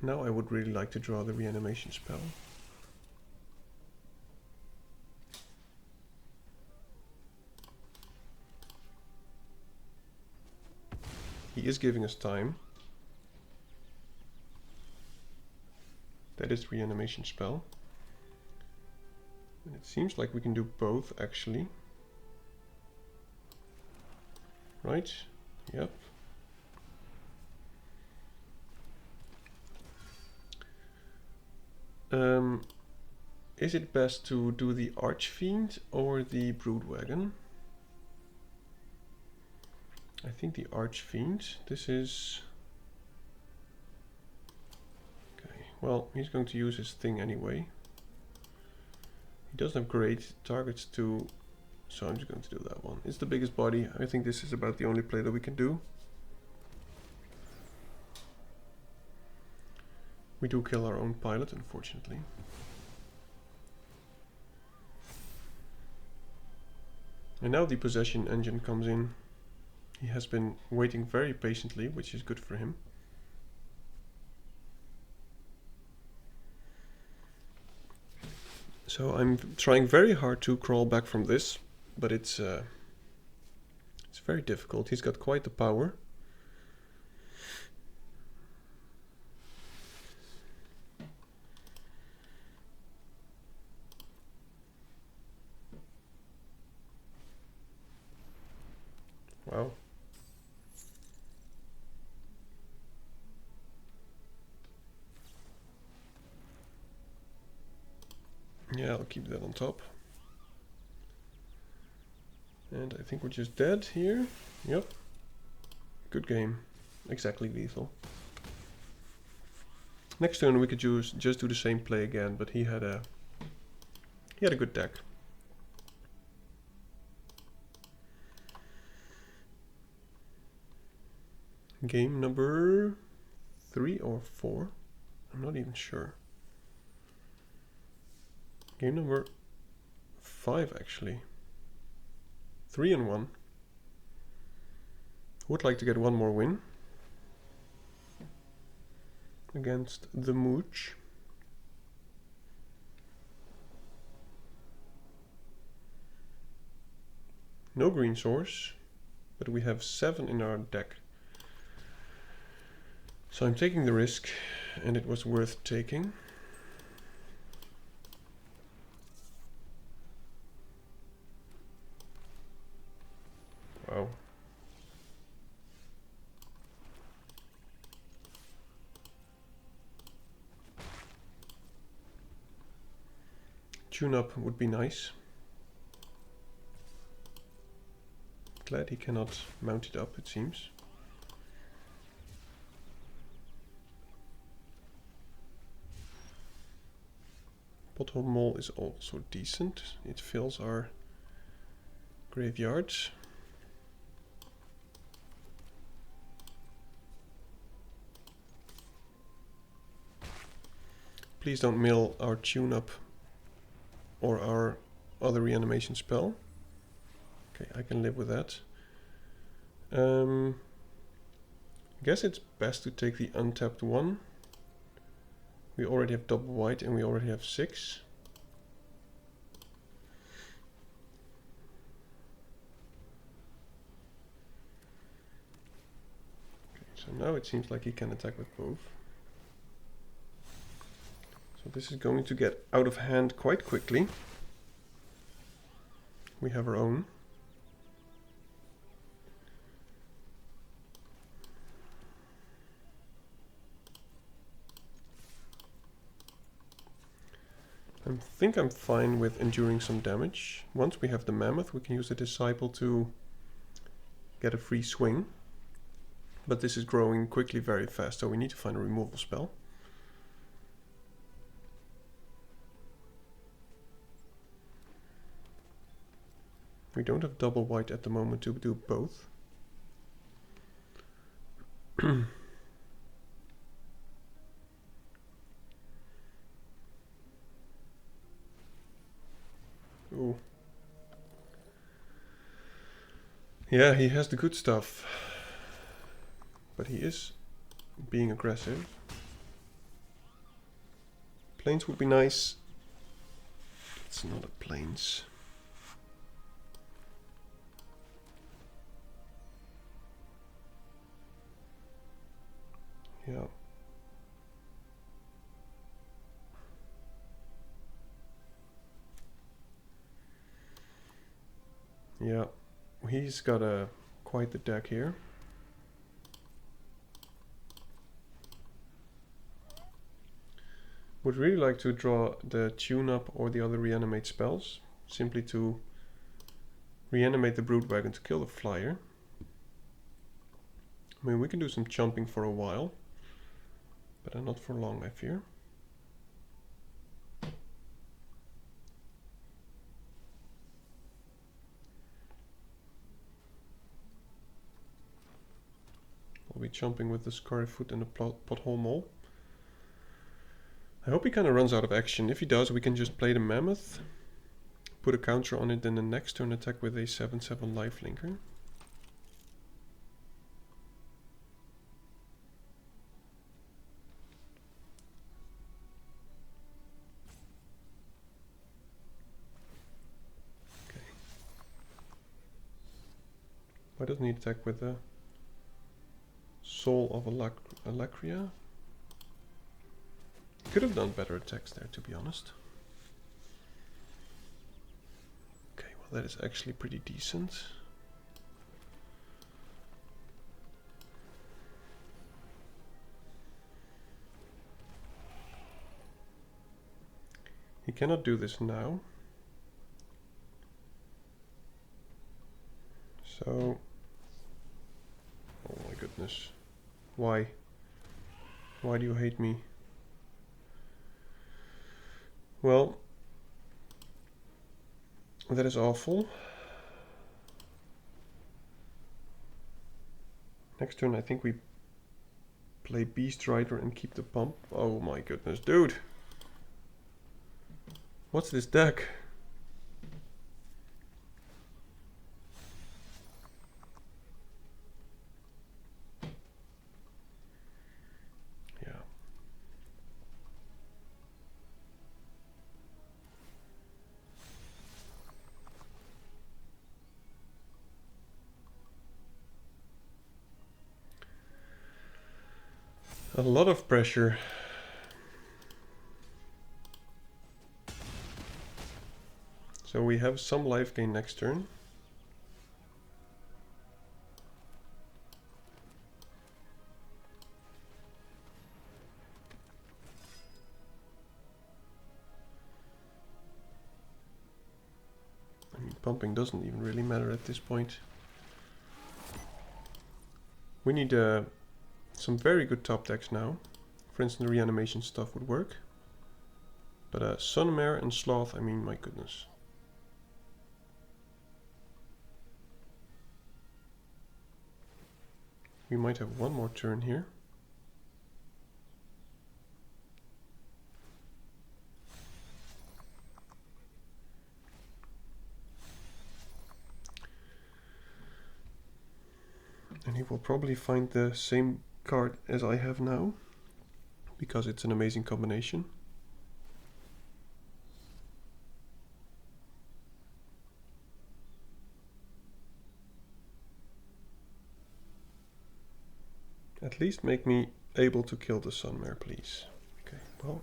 Now I would really like to draw the reanimation spell. He is giving us time. That is reanimation spell. And it seems like we can do both actually. Right? Yep. Is it best to do the Archfiend or the Broodwagon? I think the Archfiend. This is... Okay, well, he's going to use his thing anyway. He doesn't have great targets to... So I'm just going to do that one. It's the biggest body. I think this is about the only play that we can do. We do kill our own pilot, unfortunately. And now the possession engine comes in. He has been waiting very patiently, which is good for him. So I'm trying very hard to crawl back from this, but it's very difficult. He's got quite the power. Wow. Yeah, I'll keep that on top. And I think we're just dead here. Yep. Good game. Exactly lethal. Next turn we could just do the same play again, but he had a good deck. Game number 3 or 4. I'm not even sure. Game number 5 actually. 3 and 1. Would like to get one more win against the Mooch. No green source, but we have 7 in our deck. So I'm taking the risk, and it was worth taking. Wow. Tune up would be nice. Glad he cannot mount it up, it seems. Pothole Mole is also decent. It fills our graveyards. Please don't mill our tune up or our other reanimation spell. Okay, I can live with that. I guess it's best to take the untapped one. We already have double white and we already have 6. Okay, so now it seems like he can attack with both. So this is going to get out of hand quite quickly. We have our own. I think I'm fine with enduring some damage. Once we have the Mammoth, we can use the Disciple to get a free swing. But this is growing quickly very fast, so we need to find a removal spell. We don't have double white at the moment to do both. Ooh. Yeah, he has the good stuff. But he is being aggressive. Plains would be nice. It's not a plains. Yeah. Yeah, he's got quite the deck here. Would really like to draw the tune-up or the other reanimate spells, simply to reanimate the Broodwagon to kill the flyer. I mean, we can do some chomping for a while, but not for long, I fear. I'll be chomping with the Scarfoot and the Pothole Mole. I hope he kind of runs out of action. If he does, we can just play the Mammoth, put a counter on it, then the next turn attack with a 7/7 lifelinker. Okay. Why doesn't he attack with the Soul of Alacria? Could have done better attacks there, to be honest. Okay, well that is actually pretty decent. He cannot do this now. So... oh my goodness. Why? Why do you hate me? Well, that is awful. Next turn I think we play Beast Rider and keep the pump. Oh my goodness, dude! What's this deck? Yeah. A lot of pressure. So we have some life gain next turn. I mean, pumping doesn't even really matter at this point. We need some very good top decks now. For instance, the reanimation stuff would work. But Sunmare and Sloth, I mean, my goodness. We might have one more turn here. And he will probably find the same card as I have now, because it's an amazing combination. At least make me able to kill the Sunmare, please. Okay, well.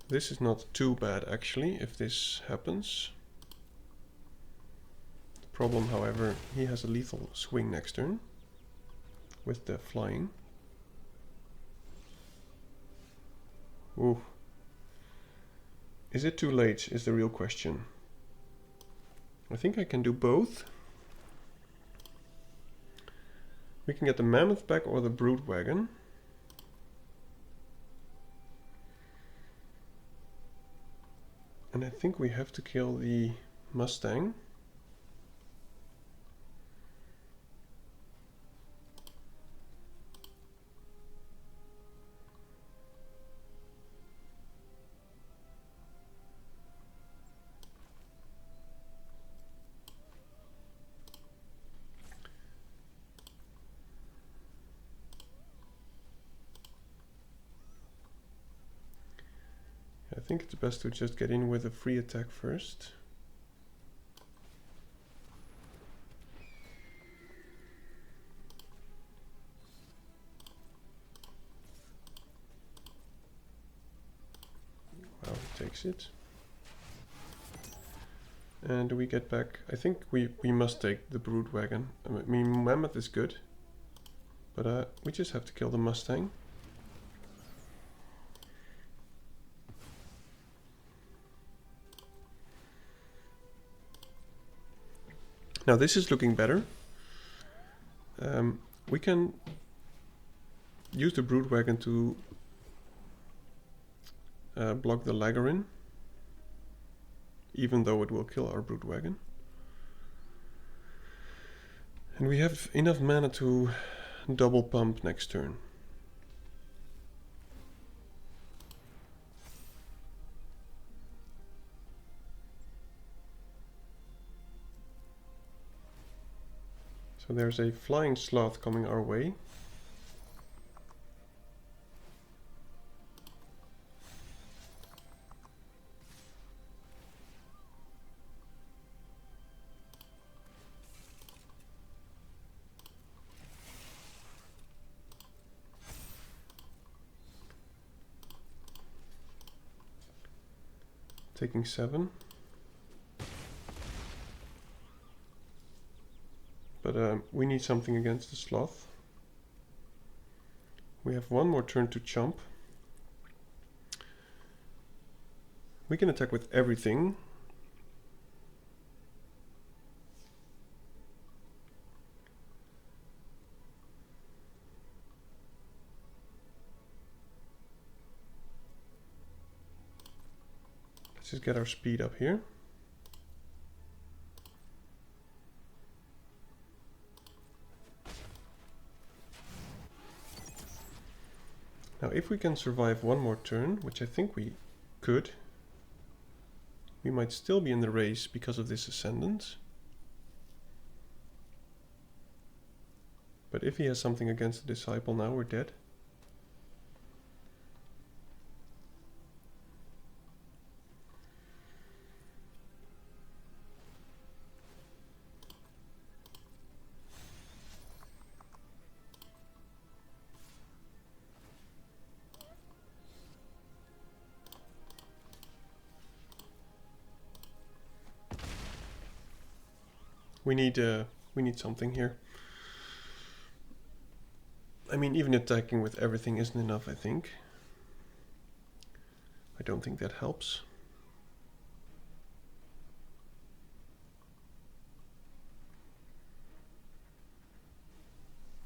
This is not too bad, actually, if this happens. The problem, however, he has a lethal swing next turn with the flying. Ooh. Is it too late, is the real question. I think I can do both. We can get the Mammoth back or the Broodwagon. And I think we have to kill the Mustang. I think it's best to just get in with a free attack first. Wow, he takes it. And we get back, I think we must take the Broodwagon. I mean, Mammoth is good, but we just have to kill the Mustang. Now this is looking better. We can use the Broodwagon to block the Laggerin, even though it will kill our Broodwagon. And we have enough mana to double pump next turn. So there's a flying sloth coming our way. Taking 7. But we need something against the sloth. We have one more turn to chomp. We can attack with everything. Let's just get our speed up here. Now if we can survive one more turn, which I think we could, we might still be in the race because of this Ascendant. But if he has something against the Disciple now, we're dead. We need something here. I mean, even attacking with everything isn't enough, I think. I don't think that helps.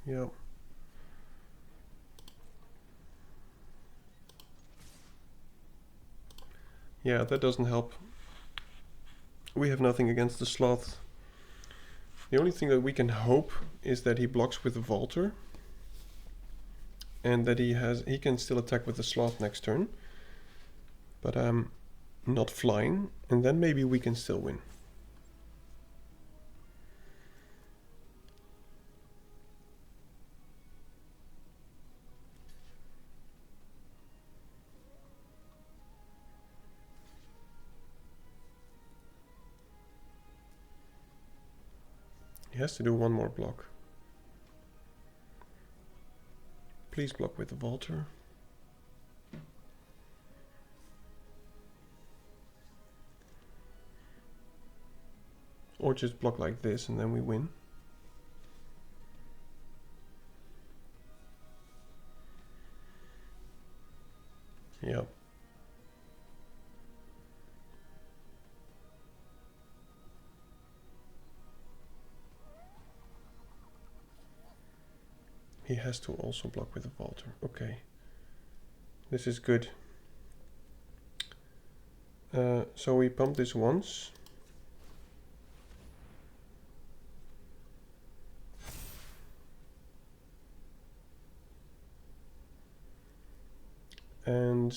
Yeah. Yeah, that doesn't help. We have nothing against the sloth. The only thing that we can hope is that he blocks with the Vaulter, and that he can still attack with the sloth next turn, but not flying, and then maybe we can still win. He has to do one more block. Please block with the Vaulter. Or just block like this and then we win. Yep. He has to also block with the Vaulter. Okay. This is good. So we pump this once. And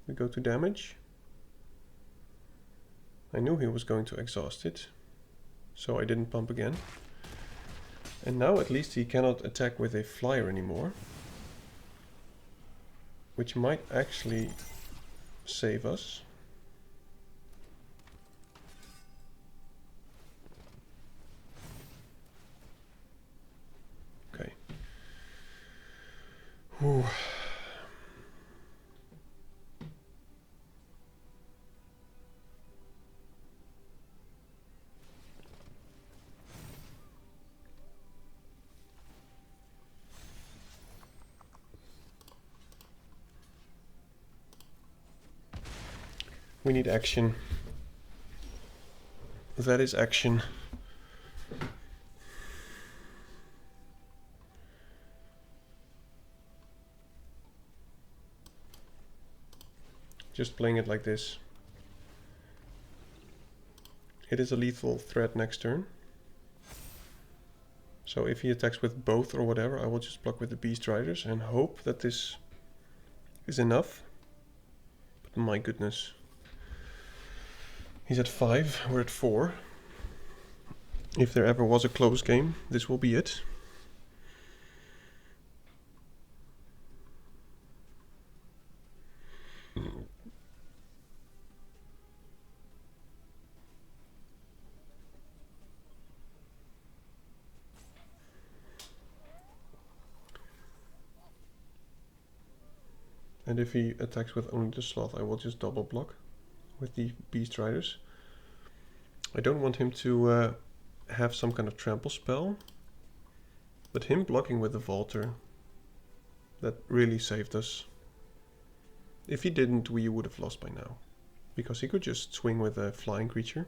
we go to damage. I knew he was going to exhaust it, so I didn't pump again. And now at least he cannot attack with a flyer anymore, which might actually save us. Okay. Whew. We need action. That is action. Just playing it like this. It is a lethal threat next turn. So if he attacks with both or whatever, I will just block with the Beast Riders and hope that this is enough. But my goodness. He's at 5, we're at 4. If there ever was a close game, this will be it. And if he attacks with only the sloth, I will just double block with the Beast Riders. I don't want him to have some kind of trample spell, but him blocking with the Vaulter, that really saved us. If he didn't, we would have lost by now, because he could just swing with a flying creature.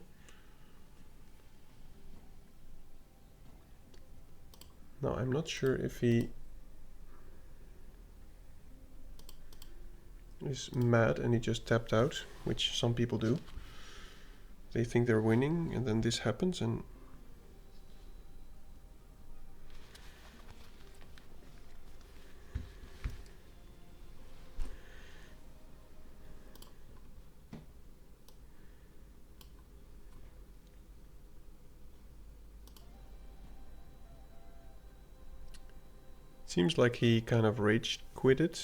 Now I'm not sure if he is mad and he just tapped out, which some people do. They think they're winning and then this happens and seems like he kind of rage quitted.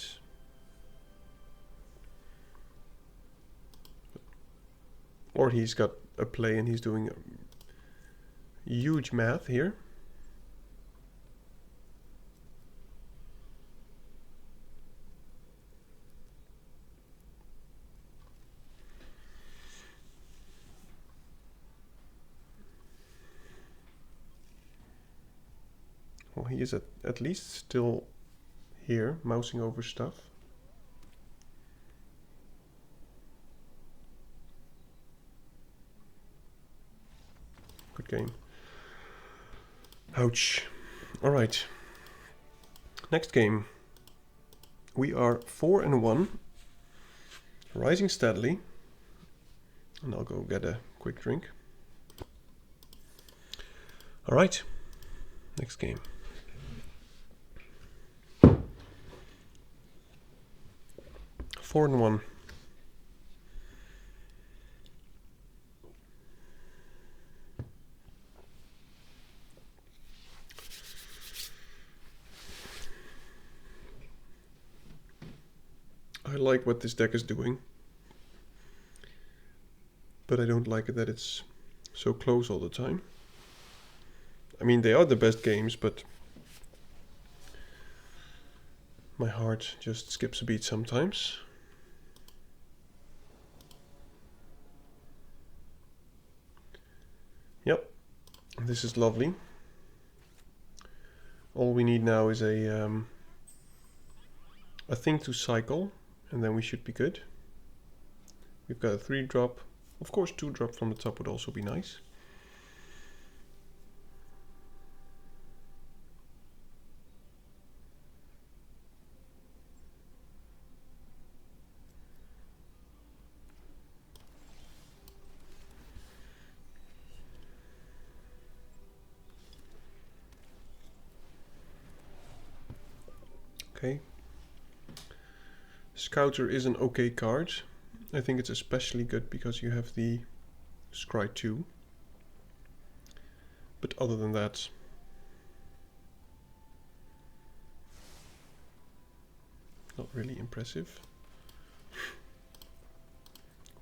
Or he's got a play and he's doing huge math here. Well, he is at least still here, mousing over stuff. Good game. Ouch. Alright. Next game. We are 4-1. Rising steadily. And I'll go get a quick drink. Alright. Next game. Four and 1. I like what this deck is doing, but I don't like it that it's so close all the time. I mean, they are the best games, but my heart just skips a beat sometimes. Yep, this is lovely. All we need now is a thing to cycle, and then we should be good. We've got a 3-drop. Of course, 2-drop from the top would also be nice. Okay. Scouter is an okay card. I think it's especially good because you have the Scry 2. But other than that, not really impressive.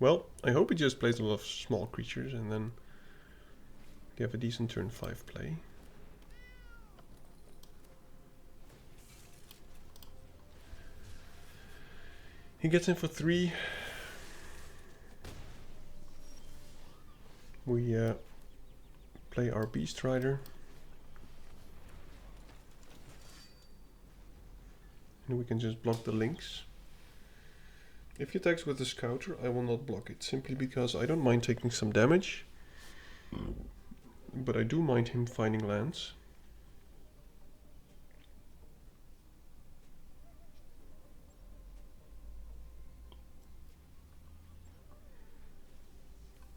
Well, I hope he just plays a lot of small creatures and then you have a decent turn 5 play. He gets in for 3. We play our Beast Rider. And we can just block the links. If he attacks with the Scouter, I will not block it, simply because I don't mind taking some damage. But I do mind him finding lands.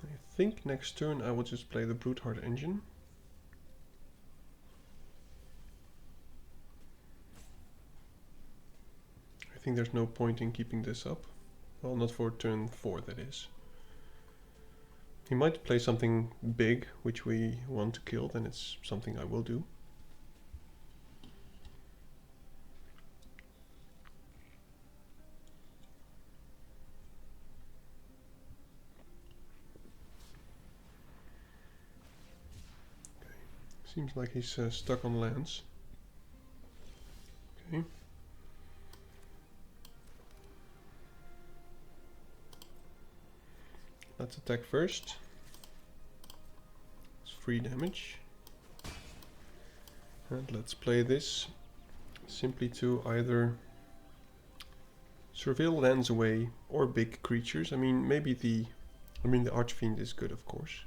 I think next turn I will just play the Broodheart Engine. I think there's no point in keeping this up. Well, not for turn 4, that is. He might play something big, which we want to kill, then it's something I will do. Okay. Seems like he's stuck on lands. Okay. Let's attack first. It's 3 damage. And let's play this simply to either surveil lands away or big creatures. I mean, maybe the Archfiend is good, of course.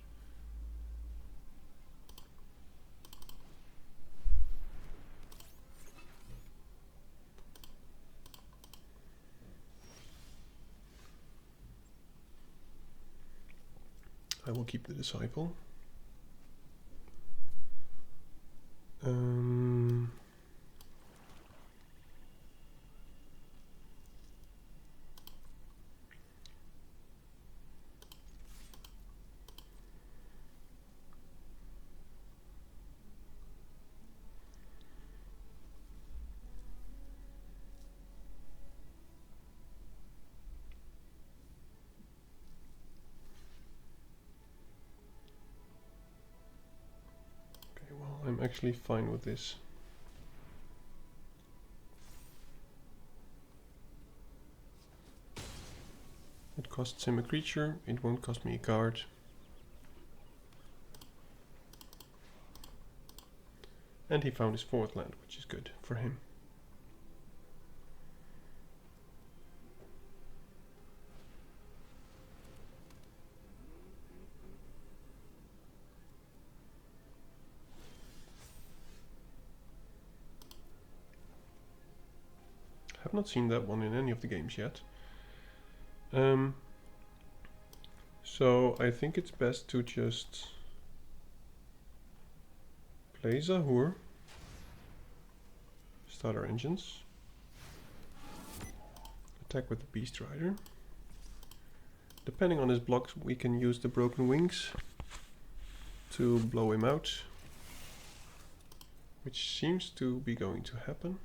I will keep the Disciple. I'm actually fine with this. It costs him a creature, it won't cost me a card. And he found his 4th land, which is good for him. I've not seen that one in any of the games yet. So I think it's best to just play Zahur, start our engines, attack with the Beast Rider. Depending on his blocks, we can use the Broken Wings to blow him out, which seems to be going to happen.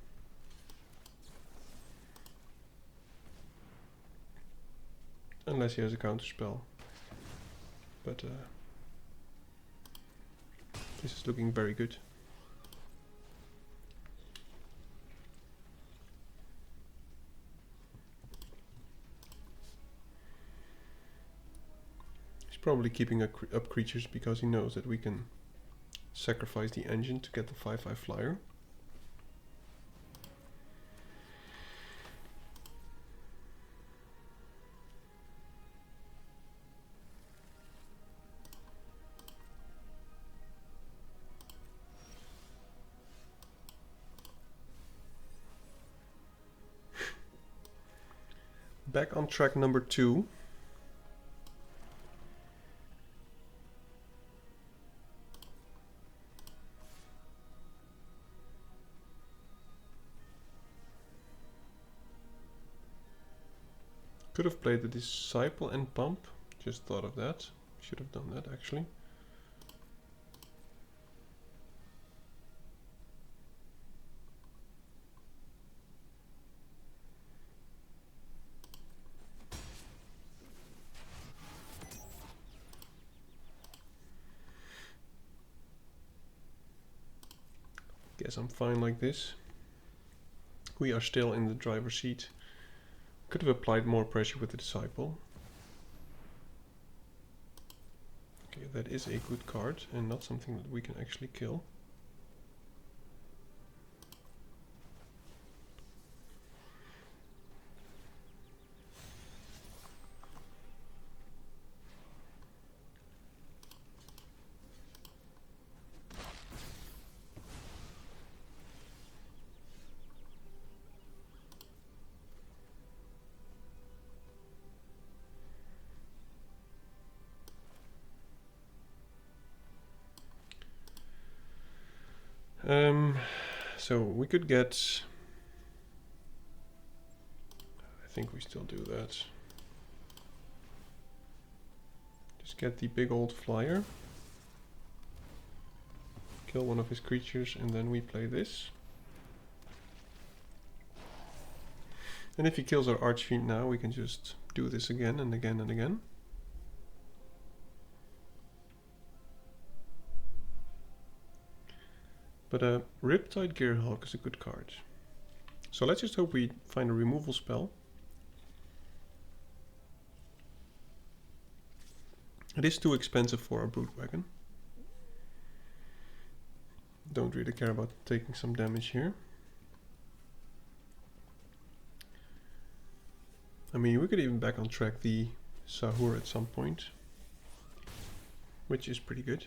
Unless he has a counter spell. But this is looking very good. He's probably keeping up creatures because he knows that we can sacrifice the engine to get the 5/5 flyer. Back on track number 2. Could have played the Disciple and Pump. Just thought of that. Should have done that actually. guess I'm fine like this. We are still in the driver's seat. Could have applied more pressure with the Disciple. Okay, that is a good card and not something that we can actually kill. So we could get, I think we still do that. Just get the big old flyer, kill one of his creatures, and then we play this. And if he kills our Archfiend now, we can just do this again and again and again. But Riptide Gearhulk is a good card. So let's just hope we find a removal spell. It is too expensive for our Broodwagon. Don't really care about taking some damage here. I mean, we could even back on track the Sahur at some point, which is pretty good.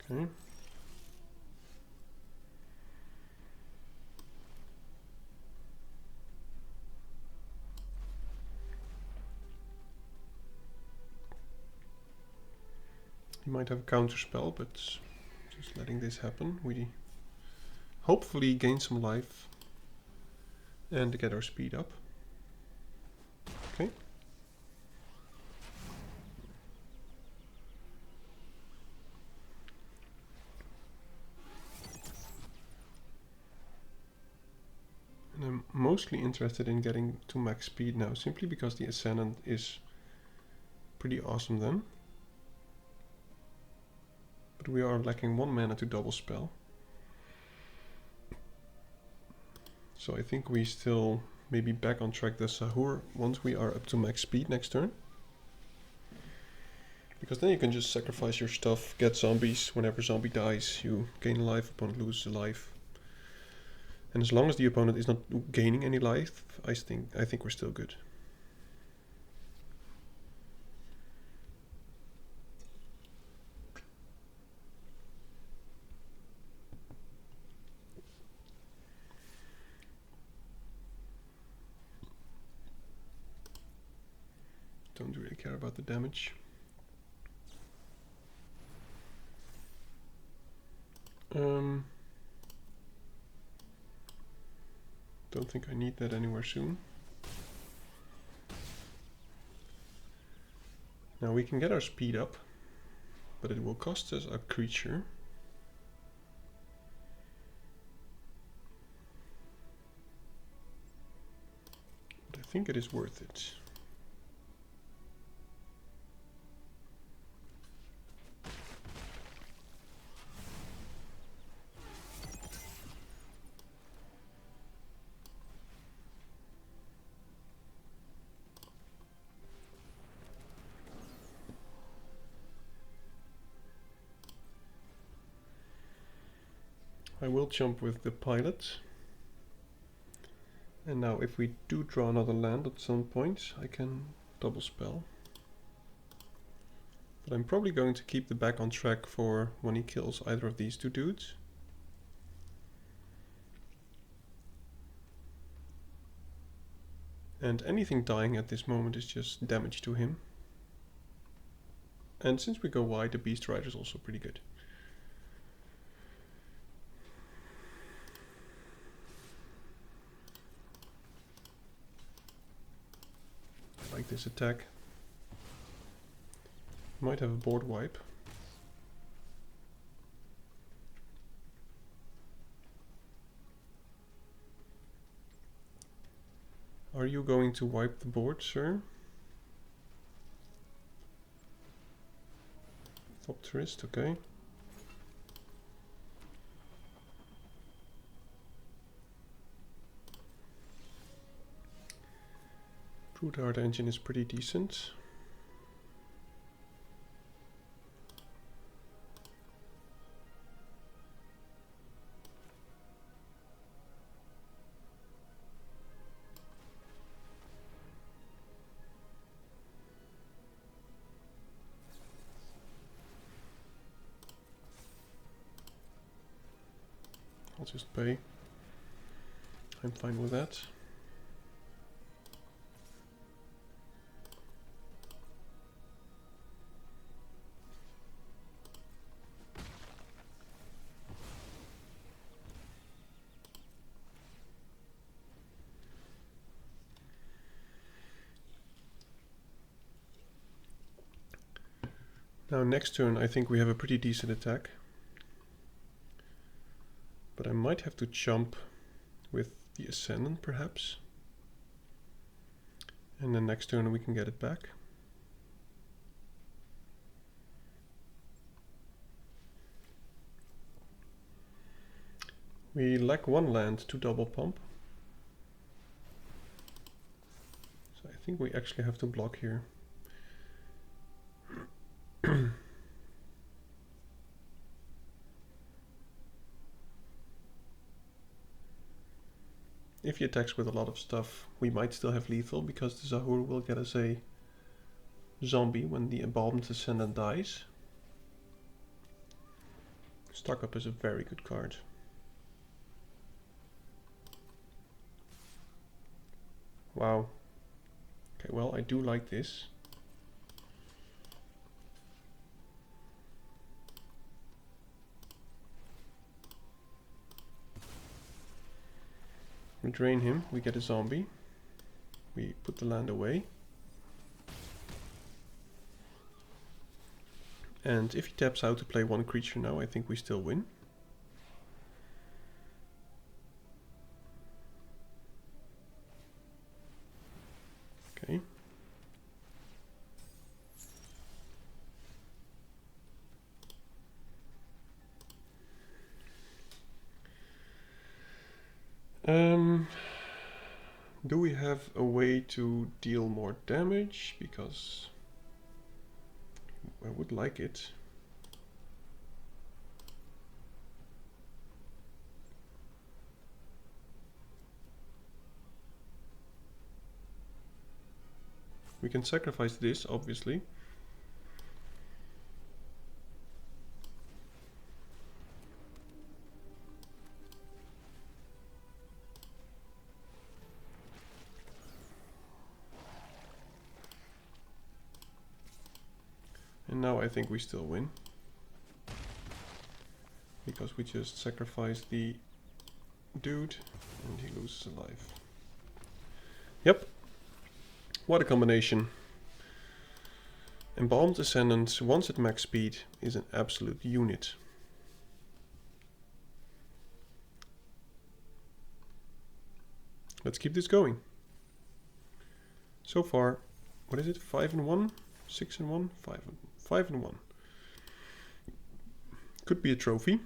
Okay. He might have a counter spell, but just letting this happen, we hopefully gain some life and get our speed up. Okay. And I'm mostly interested in getting to max speed now, simply because the Ascendant is pretty awesome then. But we are lacking 1 mana to double spell. So I think we still maybe back on track the Sahur once we are up to max speed next turn. Because then you can just sacrifice your stuff, get zombies. Whenever zombie dies, you gain life, opponent loses a life. And as long as the opponent is not gaining any life, I think we're still good. Don't really care about the damage. Don't think I need that anywhere soon. Now we can get our speed up, but it will cost us a creature. But I think it is worth it. I will jump with the pilot. And now if we do draw another land at some point, I can double spell. But I'm probably going to keep the back on track for when he kills either of these two dudes. And anything dying at this moment is just damage to him. And since we go wide, the Beast Rider is also pretty good. I like this attack. Might have a board wipe. Are you going to wipe the board, sir? Thopterist, okay. Broodwagon engine is pretty decent. I'll just pay. I'm fine with that. Now next turn I think we have a pretty decent attack. But I might have to jump with the Ascendant perhaps. And then next turn we can get it back. We lack one land to double pump. So I think we actually have to block here. If he attacks with a lot of stuff, we might still have lethal, because the Zahur will get us a zombie when the Embalmed Ascendant dies. Stock Up is a very good card. Wow. Okay, well, I do like this. We drain him, we get a zombie. We put the land away. And if he taps out to play one creature now, I think we still win. Okay. Do we have a way to deal more damage? Because I would like it. We can sacrifice this, obviously. And now I think we still win. Because we just sacrificed the dude and he loses a life. Yep. What a combination. Embalmed Ascendant, once at max speed, is an absolute unit. Let's keep this going. So far, what is it? 5 and 1? 6 and 1? 5 and 1. Could be a trophy.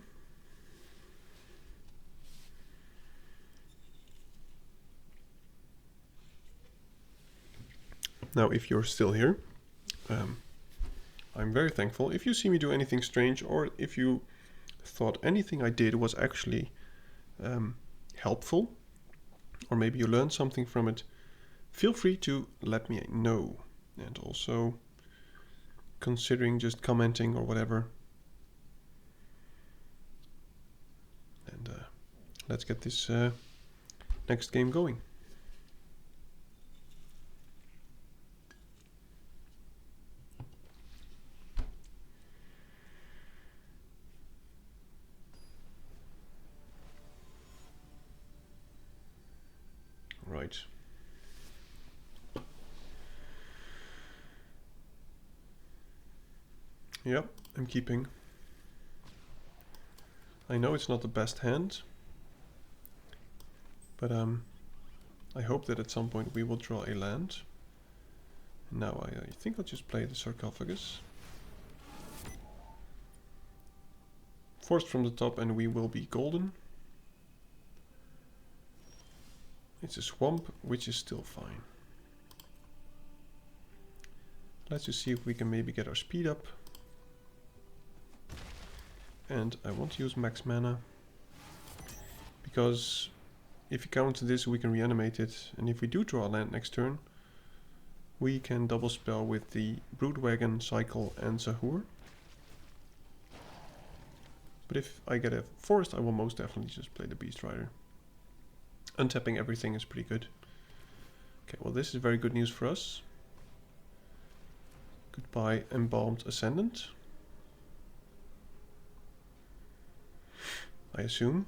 Now, if you're still here, I'm very thankful. If you see me do anything strange, or if you thought anything I did was actually helpful, or maybe you learned something from it, feel free to let me know. And also considering just commenting or whatever. And let's get this next game going. Right. Yep, I'm keeping. I know it's not the best hand, but I hope that at some point we will draw a land. Now I think I'll just play the sarcophagus. forced from the top and we will be golden. It's a swamp, which is still fine. Let's just see if we can maybe get our speed up. And I want to use max mana, because if you counter this we can reanimate it, and if we do draw a land next turn, we can double spell with the Broodwagon, Cycle and Zahur. But if I get a forest, I will most definitely just play the Beast Rider. Untapping everything is pretty good. Okay, well this is very good news for us. Goodbye Embalmed Ascendant, I assume.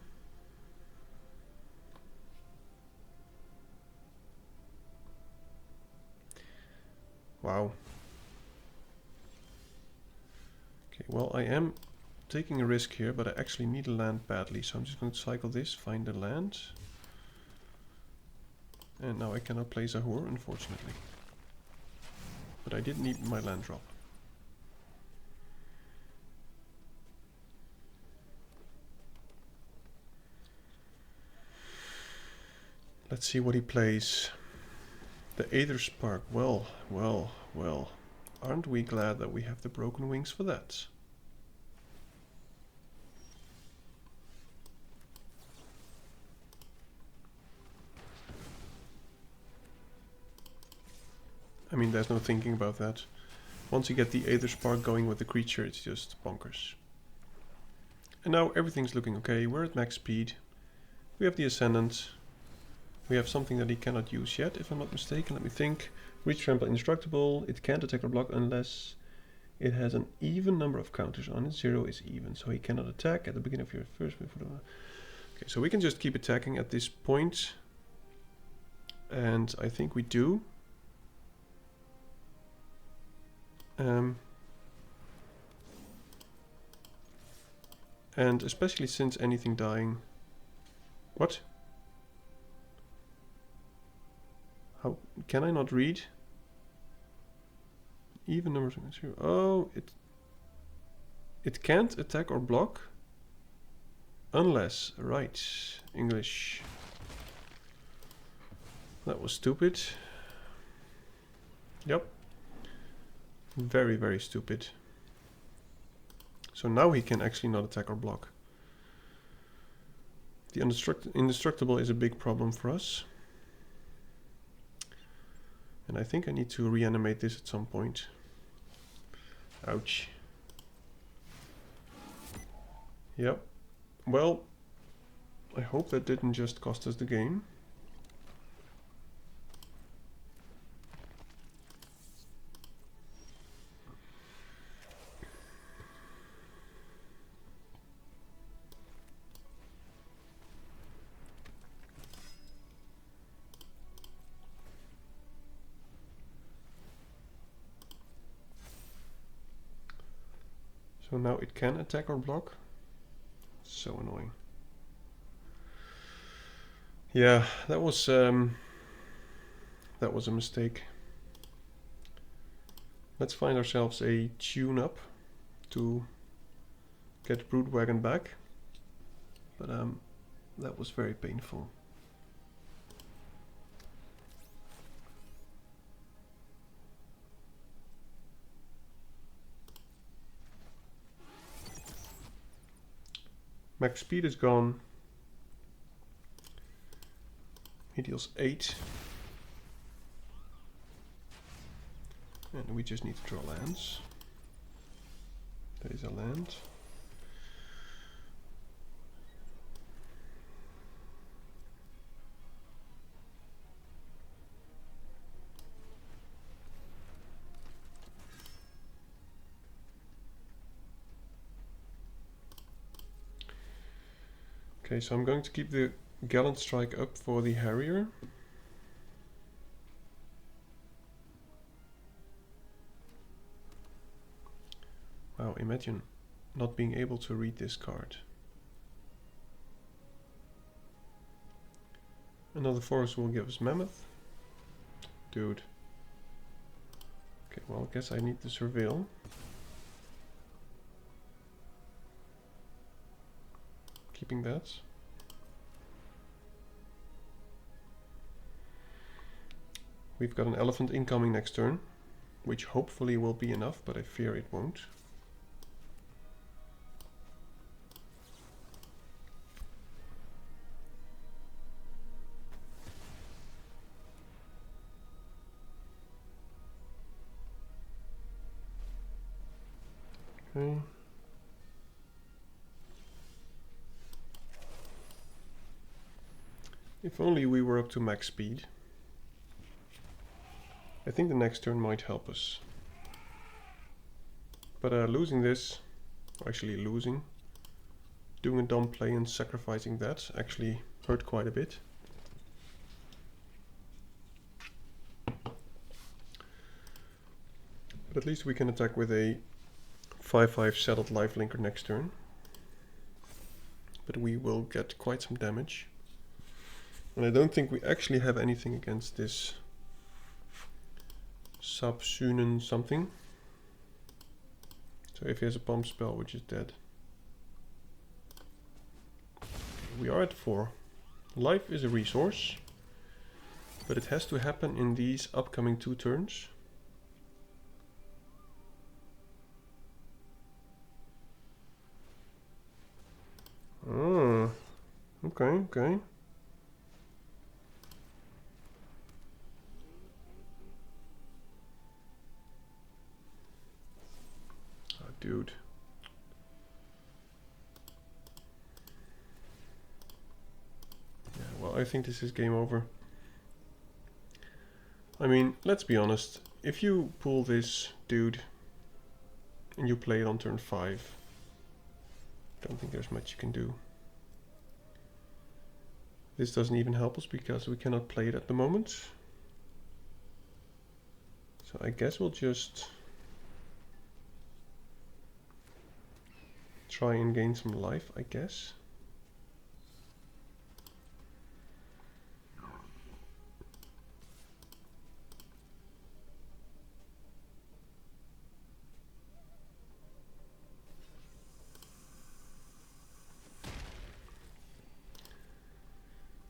Wow. Okay, well I am taking a risk here, but I actually need a land badly, so I'm just going to cycle this, find the land. And now I cannot play Zahur, unfortunately. But I did need my land drop. Let's see what he plays. The Aether Spark. Well, well, well. Aren't we glad that we have the Broken Wings for that? I mean, there's no thinking about that. Once you get the Aether Spark going with the creature, it's just bonkers. And now everything's looking okay. We're at max speed. We have the Ascendant. We have something that he cannot use yet, if I'm not mistaken. Let me think. Reach Trample Indestructible. It can't attack or block unless it has an even number of counters on it. 0 is even, so he cannot attack at the beginning of your first move. Okay, so we can just keep attacking at this point. And I think we do. And especially since anything dying. What? How can I not read? Even numbers. Oh, it can't attack or block unless, right, English. That was stupid. Yep. Very, very stupid. So now he can actually not attack or block. The indestructible is a big problem for us. And I think I need to reanimate this at some point. Ouch. Yep. Well, I hope that didn't just cost us the game. So now it can attack or block. So annoying. Yeah, that was a mistake. Let's find ourselves a tune-up to get Broodwagon back. But that was very painful. Max speed is gone. He deals 8. And we just need to draw lands. There is a land. Okay, so I'm going to keep the Gallant Strike up for the Harrier. Wow, imagine not being able to read this card. Another forest will give us Mammoth. Dude. Okay, well, I guess I need to surveil. keeping that. We've got an elephant incoming next turn, which hopefully will be enough, but I fear it won't. Okay. If only we were up to max speed. I think the next turn might help us. But losing this, actually losing, doing a dumb play and sacrificing that actually hurt quite a bit. But at least we can attack with a 5/5 settled lifelinker next turn. But we will get quite some damage. And I don't think we actually have anything against this Subsunen something. So if he has a pump spell, which is dead. We are at 4. Life is a resource, but it has to happen in these upcoming 2 turns. Oh, okay. Oh, dude. Yeah, well, I think this is game over. I mean, let's be honest. If you pull this dude and you play it on turn 5, I don't think there's much you can do. This doesn't even help us because we cannot play it at the moment. So I guess we'll just try and gain some life, I guess.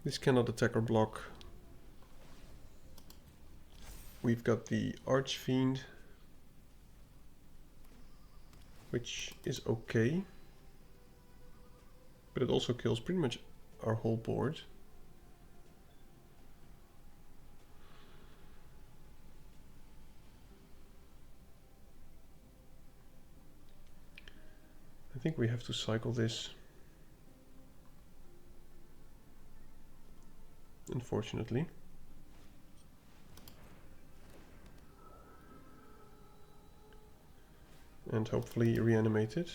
This cannot attack or block. We've got the Archfiend, which is okay, but it also kills pretty much our whole board. I think we have to cycle this. Unfortunately. And hopefully reanimate it.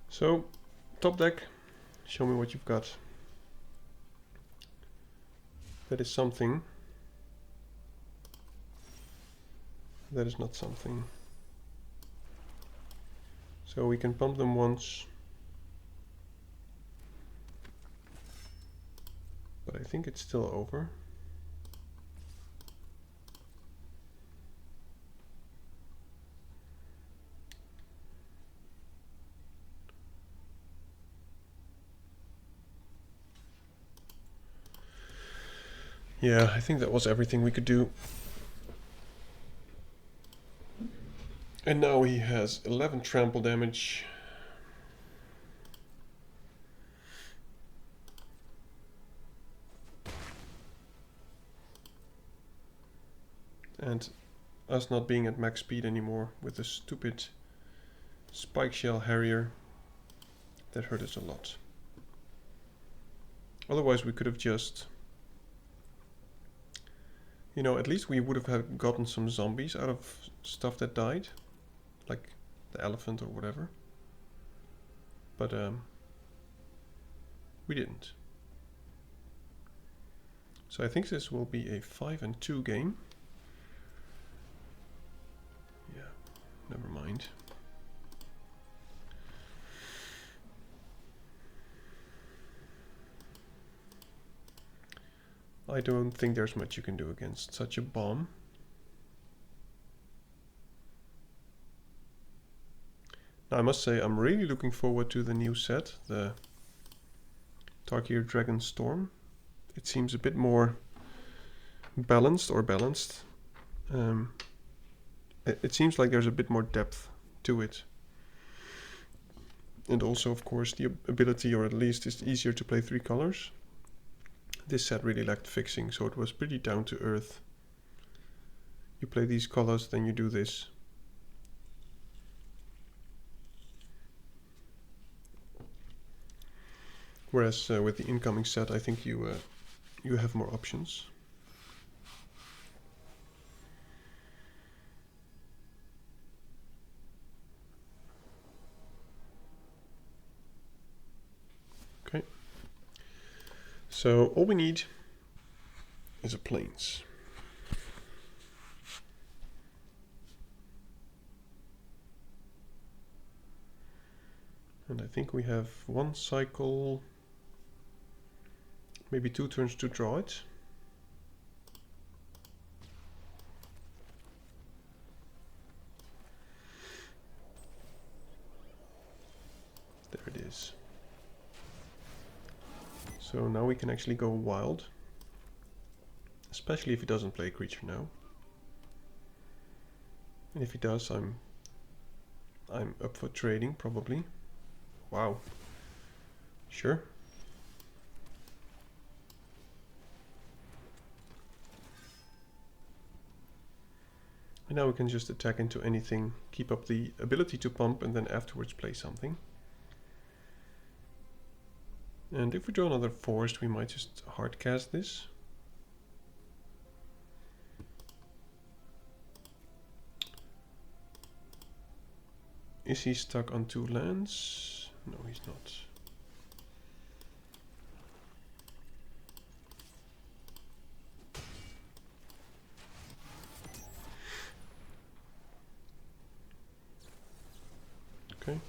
So, top deck, show me what you've got. That is something. That is not something. So we can pump them once. But I think it's still over. Yeah, I think that was everything we could do. And now he has 11 trample damage. And us not being at max speed anymore with the stupid Spike Shell Harrier, that hurt us a lot. Otherwise we could have just, you know, at least we would have gotten some zombies out of stuff that died, like the elephant or whatever. But we didn't. So I think this will be a 5-2 game. Yeah, never mind. I don't think there's much you can do against such a bomb. Now I must say I'm really looking forward to the new set, the Tarkir Dragon Storm. It seems a bit more balanced. It seems like there's a bit more depth to it. And also, of course, the ability, or at least it's easier to play 3 colors. This set really lacked fixing, so it was pretty down to earth. You play these colors, then you do this. Whereas with the incoming set, I think you have more options. Okay. So all we need is a plains. And I think we have 1 cycle, maybe 2 turns to draw it. There it is. So now we can actually go wild, especially if he doesn't play a creature now. And if he does, I'm up for trading probably. Wow. Sure. And now we can just attack into anything, keep up the ability to pump, and then afterwards play something. And if we draw another forest, we might just hardcast this. Is he stuck on 2 lands? No, he's not. Okay.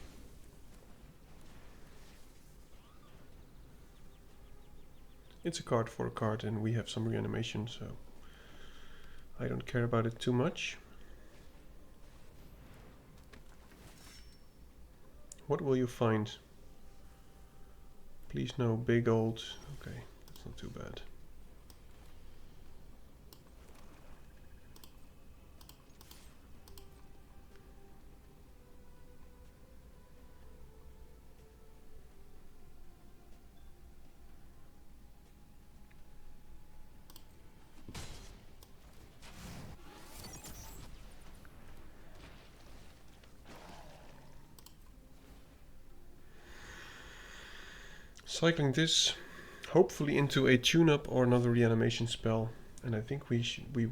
It's a card for a card, and we have some reanimation, so I don't care about it too much. What will you find? Please no big old... Okay, that's not too bad. Cycling this, hopefully into a tune-up or another reanimation spell, and I think we should be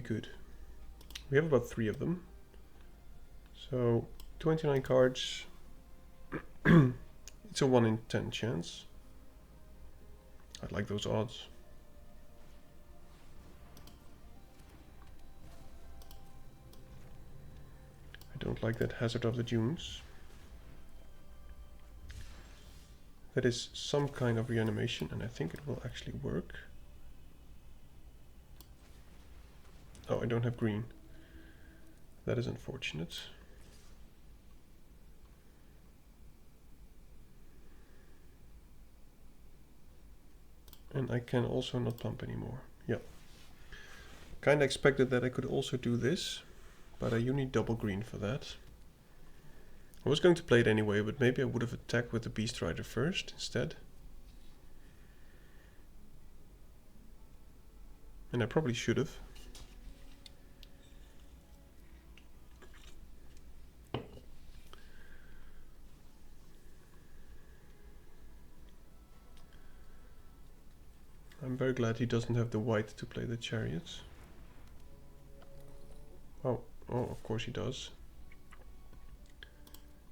good. We have about 3 of them, so 29 cards. It's a 1 in 10 chance. I like those odds. I don't like that Hazard of the Dunes. That is some kind of reanimation, and I think it will actually work. Oh, I don't have green. That is unfortunate. And I can also not pump anymore. Yeah. Kinda expected that I could also do this, but you need double green for that. I was going to play it anyway, but maybe I would have attacked with the Beast Rider first instead. And I probably should have. I'm very glad he doesn't have the white to play the chariots. Oh, of course he does.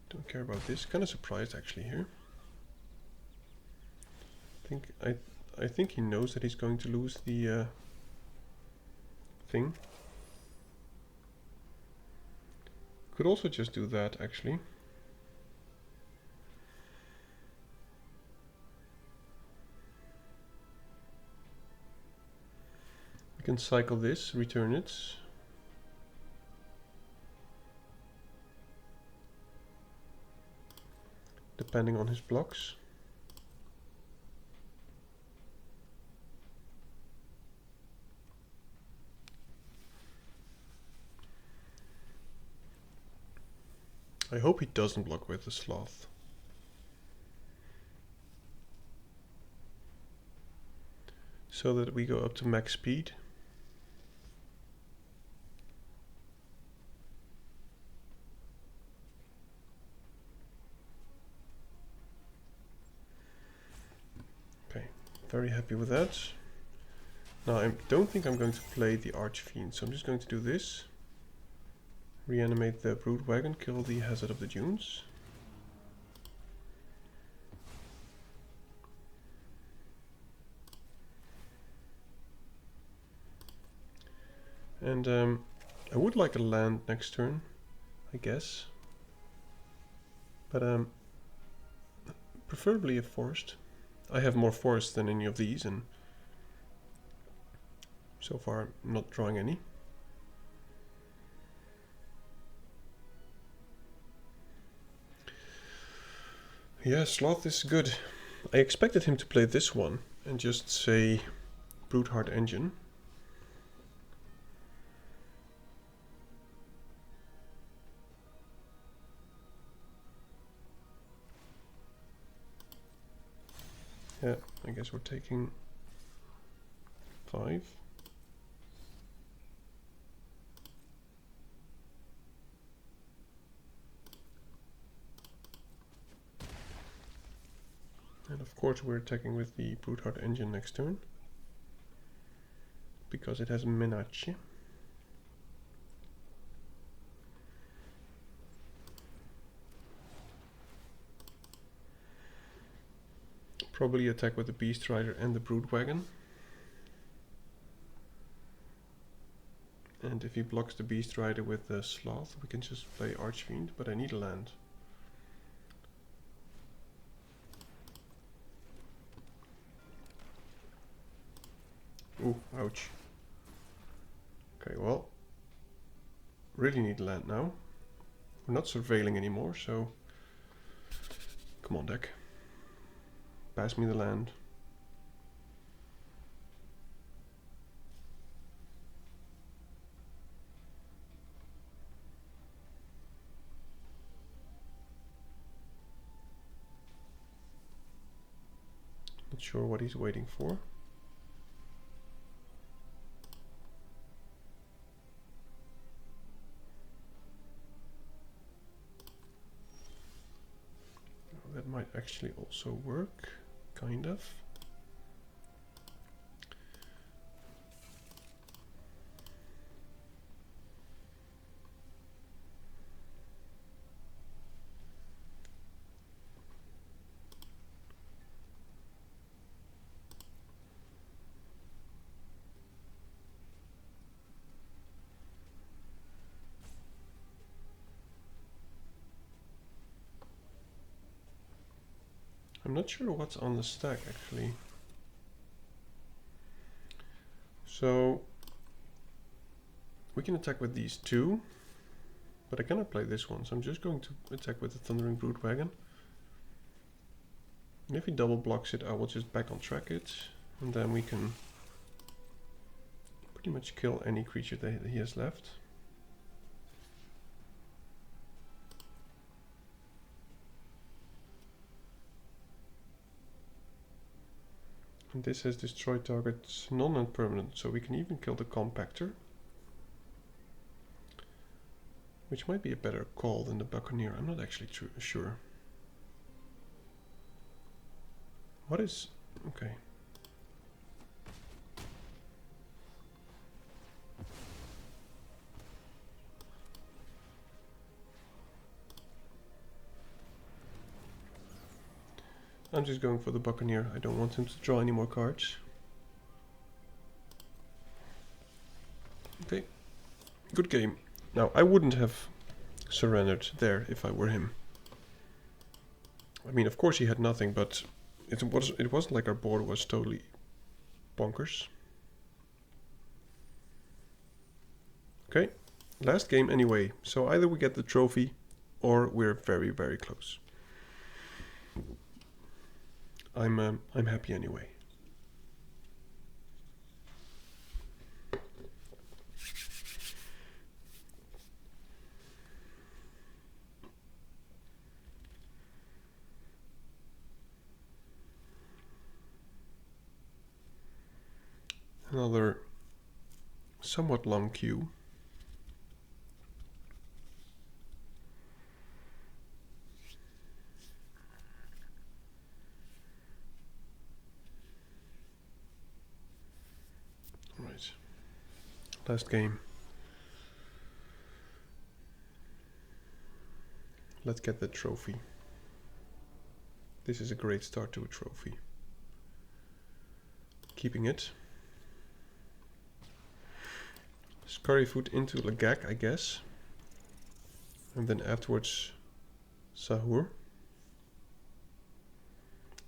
Don't care about this. Kind of surprised actually here. I think he knows that he's going to lose the thing. Could also just do that actually. can cycle this, return it. Depending on his blocks. I hope he doesn't block with the sloth. So that we go up to max speed. Okay, very happy with that. Now I don't think I'm going to play the Archfiend, so I'm just going to do this. Reanimate the Broodwagon, kill the Hazard of the Dunes. And I would like a land next turn, I guess. But preferably a forest. I have more forests than any of these, and so far I'm not drawing any. Yeah, Sloth is good. I expected him to play this one and just say Broodheart Engine. Yeah, I guess we're taking 5. And of course we're attacking with the Broodheart Engine next turn. Because it has Menace. Probably attack with the Beast Rider and the Broodwagon. And if he blocks the Beast Rider with the Sloth, we can just play Archfiend, but I need a land. Ooh, ouch. Okay, well, really need land now. We're not surveilling anymore, so come on, deck. Pass me the land. Not sure what he's waiting for. That might actually also work, kind of. I'm not sure what's on the stack actually. So we can attack with these two, but I cannot play this one, so I'm just going to attack with the Thundering Broodwagon. And if he double blocks it, I will just back on track it, and then we can pretty much kill any creature that he has left. And this has destroyed targets non-land permanent, so we can even kill the Compactor. Which might be a better call than the Buccaneer, I'm not actually sure. What is... okay. I'm just going for the Buccaneer. I don't want him to draw any more cards. Okay, good game. Now, I wouldn't have surrendered there if I were him. I mean, of course he had nothing, but it wasn't like our board was totally bonkers. Okay, last game anyway. So either we get the trophy or we're very, very close. I'm happy anyway. Another somewhat long queue. Right. Last game. Let's get the trophy. This is a great start to a trophy. Keeping it. Scurryfoot into Lagak, I guess. And then afterwards Sahur.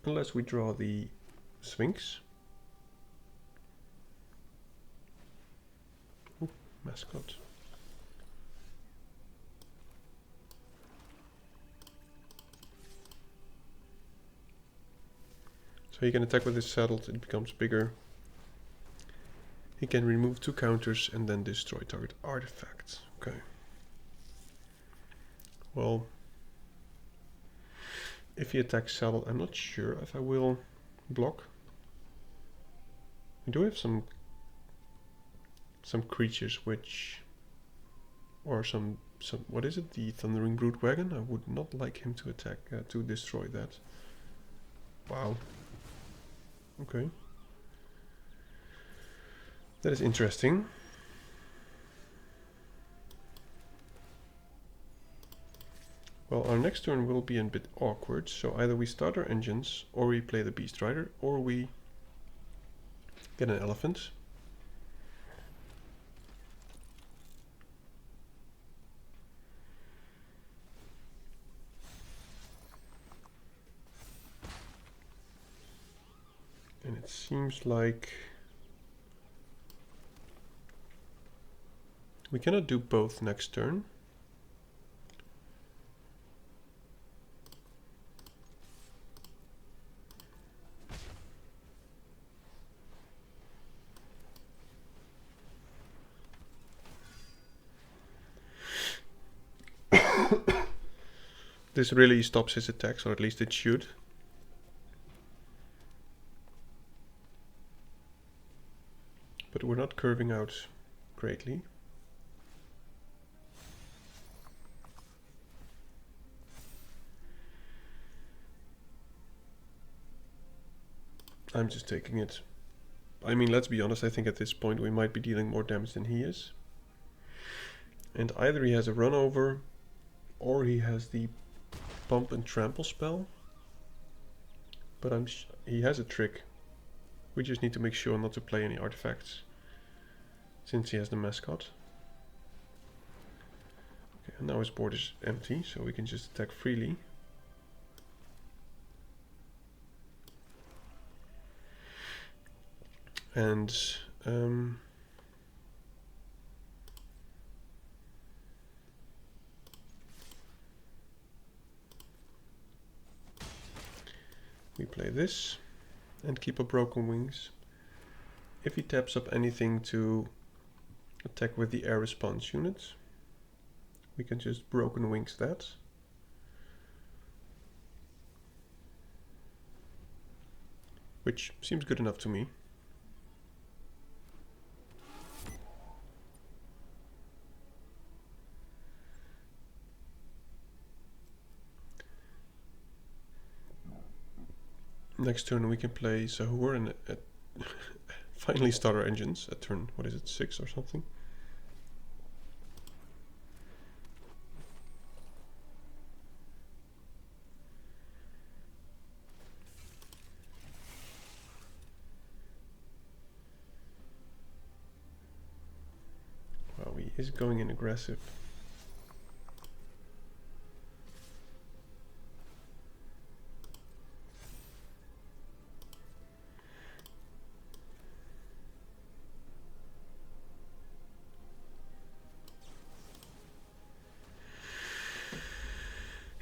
Unless we draw the Sphinx. Ooh, mascot. So he can attack with his saddled, it becomes bigger. He can remove 2 counters and then destroy target artifacts. Okay. Well, if he attacks saddle, I'm not sure if I will block. We do have some creatures which, or some what is it? The Thundering Broodwagon. I would not like him to attack to destroy that. Wow. Okay. That is interesting. Well, our next turn will be a bit awkward, so either we start our engines, or we play the Beast Rider, or we get an elephant. And it seems like we cannot do both next turn. This really stops his attacks, or at least it should. But we're not curving out greatly. I'm just taking it. I mean, let's be honest, I think at this point we might be dealing more damage than he is. And either he has a run over, or he has the pump and trample spell. But he has a trick. We just need to make sure not to play any artifacts, since he has the mascot. Okay, and now his board is empty, so we can just attack freely. And we play this and keep a Broken Wings. If he taps up anything to attack with the air response unit, we can just Broken Wings that. Which seems good enough to me. Next turn we can play Sahur and finally start our engines at turn, what is it, 6 or something? Wow, he is going in aggressive.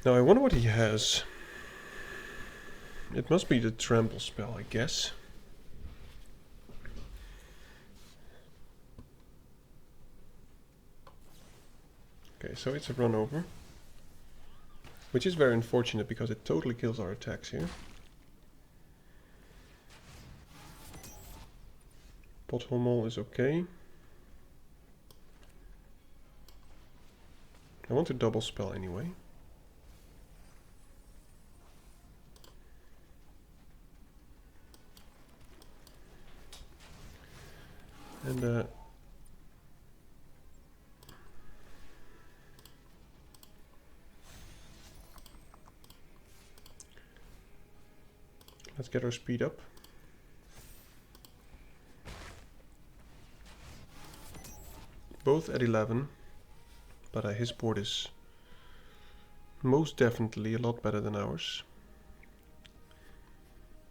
Now I wonder what he has. It must be the trample spell, I guess. Okay, so it's a run over. Which is very unfortunate because it totally kills our attacks here. Pothole Mole is okay. I want to double spell anyway. And let's get our speed up. Both at 11, but his board is most definitely a lot better than ours.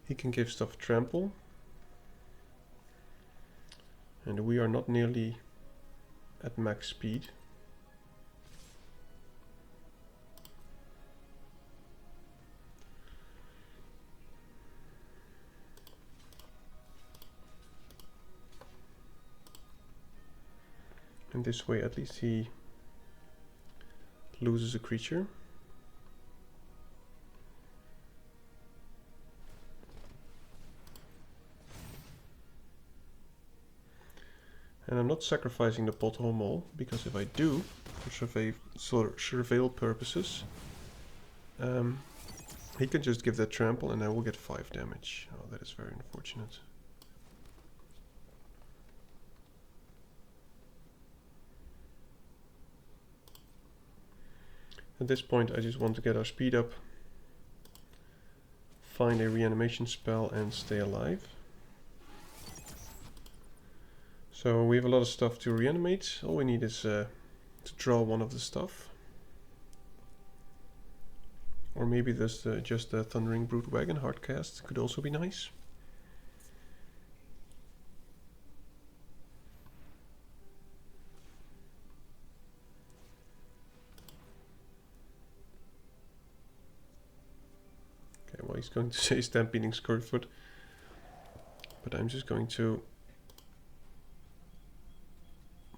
He can give stuff trample. And we are not nearly at max speed. And this way at least he loses a creature. And I'm not sacrificing the Pothole Mole, because if I do, for surveil purposes, he can just give that trample and I will get 5 damage. Oh, that is very unfortunate. At this point I just want to get our speed up, find a reanimation spell and stay alive. So we have a lot of stuff to reanimate. All we need is to draw one of the stuff. Or maybe there's just the Thundering Broodwagon hardcast could also be nice. Okay, well he's going to say Stampeding Skirtfoot, but I'm just going to...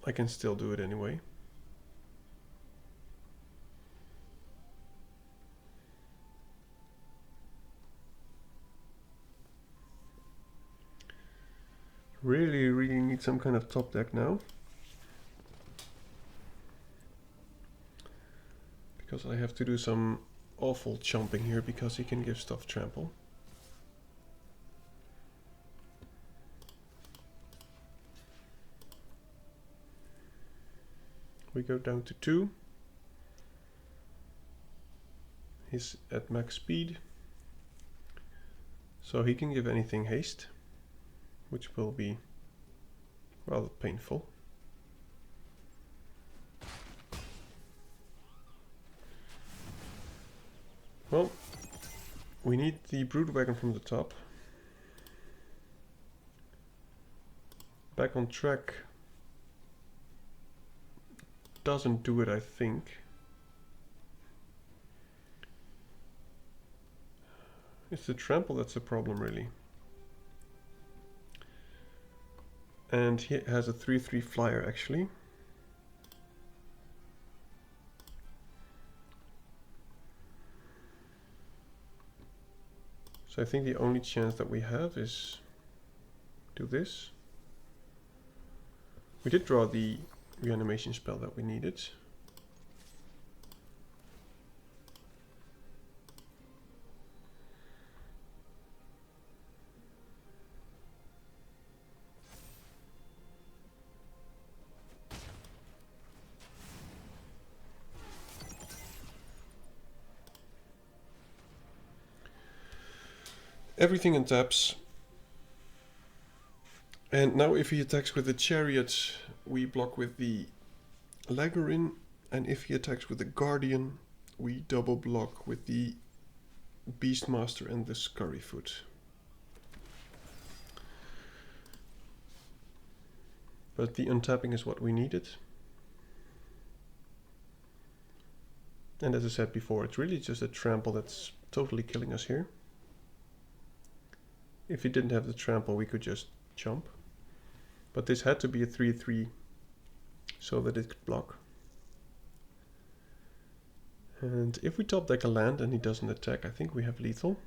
I can still do it anyway. Really need some kind of top deck now. Because I have to do some awful chomping here because he can give stuff trample. We go down to 2. He's at max speed. So he can give anything haste, which will be rather painful. Well, we need the Broodwagon from the top. Back on track doesn't do it, I think. It's the trample that's the problem, really. And he has a 3/3 flyer, actually. So I think the only chance that we have is do this. We did draw the reanimation spell that we needed. Everything in taps. And now if he attacks with the Chariot, we block with the Laggerin, and if he attacks with the Guardian, we double block with the Beastmaster and the Scurryfoot. But the untapping is what we needed. And as I said before, it's really just a trample that's totally killing us here. If he didn't have the trample, we could just jump. But this had to be a 3/3 so that it could block. And if we top deck a land and he doesn't attack, I think we have lethal.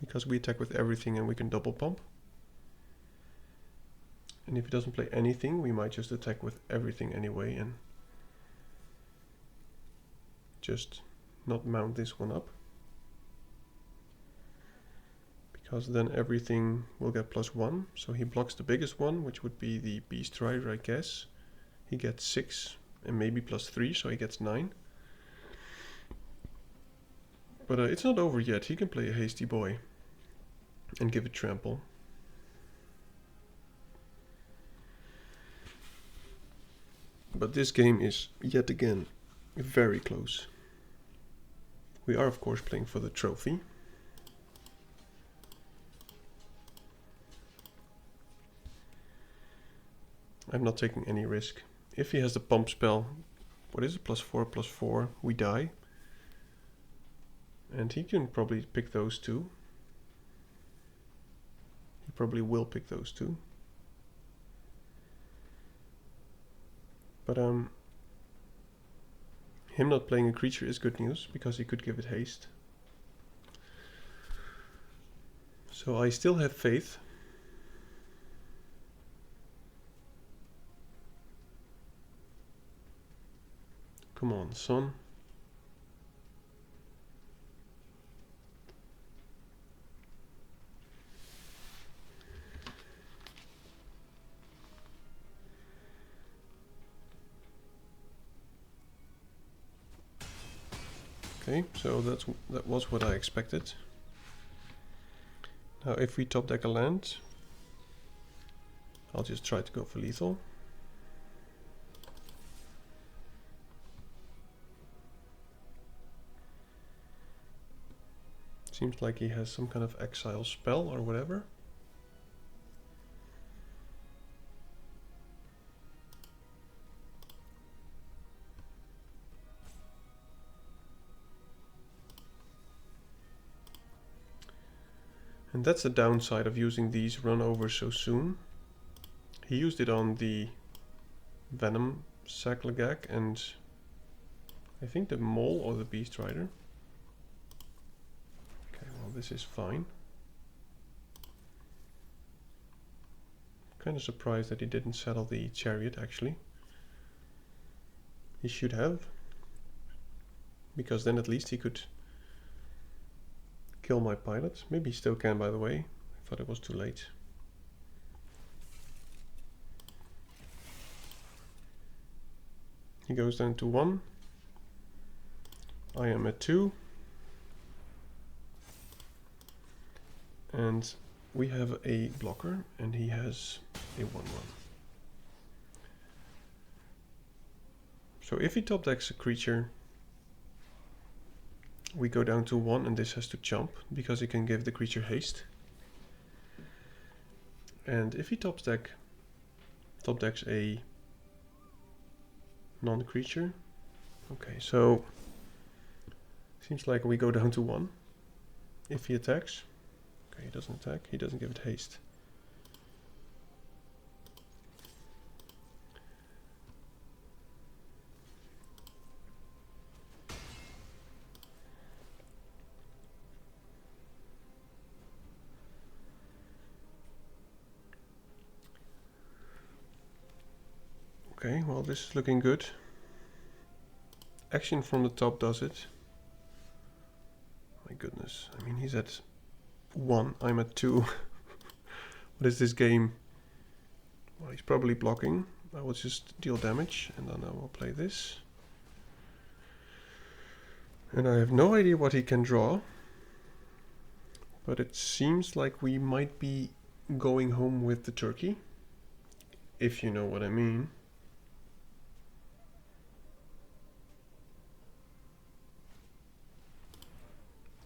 Because we attack with everything and we can double pump. And if he doesn't play anything, we might just attack with everything anyway and just not mount this one up. Because then everything will get +1. So he blocks the biggest one, which would be the Beast Rider, I guess. He gets 6 and maybe +3, so he gets 9. But it's not over yet. He can play a Hasty Boy and give it trample. But this game is yet again very close. We are of course playing for the trophy. I'm not taking any risk. If he has the pump spell, what is it, +4/+4, we die. And he can probably pick those two. He probably will pick those two. But him not playing a creature is good news, because he could give it haste. So I still have faith. Come on, son. Okay, so that was what I expected. Now if we top deck a land, I'll just try to go for lethal. Seems like he has some kind of exile spell or whatever. And that's the downside of using these run over so soon. He used it on the Venom Saklagak and I think the Mole or the Beast Rider. Okay, well this is fine. Kind of surprised that he didn't settle the Chariot actually. He should have. Because then at least he could kill my pilot. Maybe he still can, by the way. I thought it was too late. He goes down to 1. I am at 2. And we have a blocker, and he has a 1/1. So if he top decks a creature, we go down to 1 and this has to jump because he can give the creature haste. And if he top decks a non-creature, okay, so seems like we go down to 1. If he attacks, okay, he doesn't attack, he doesn't give it haste. Okay, well this is looking good. Action from the top does it. My goodness, I mean he's at 1, I'm at 2. What is this game? Well, he's probably blocking. I will just deal damage and then I will play this. And I have no idea what he can draw. But it seems like we might be going home with the turkey. If you know what I mean.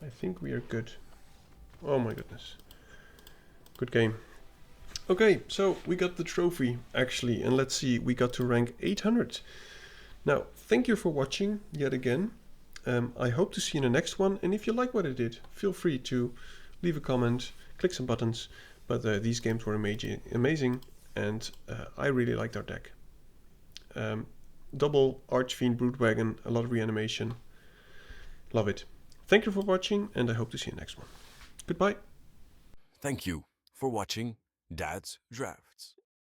I think we are good. Oh my goodness. Good game. Okay, so we got the trophy actually, and let's see, we got to rank 800. Now, thank you for watching yet again. I hope to see you in the next one, and if you like what I did, feel free to leave a comment, click some buttons, but these games were amazing, and I really liked our deck. Double Archfiend, Broodwagon, a lot of reanimation. Love it. Thank you for watching, and I hope to see you next one. Goodbye. Thank you for watching Dad's Drafts.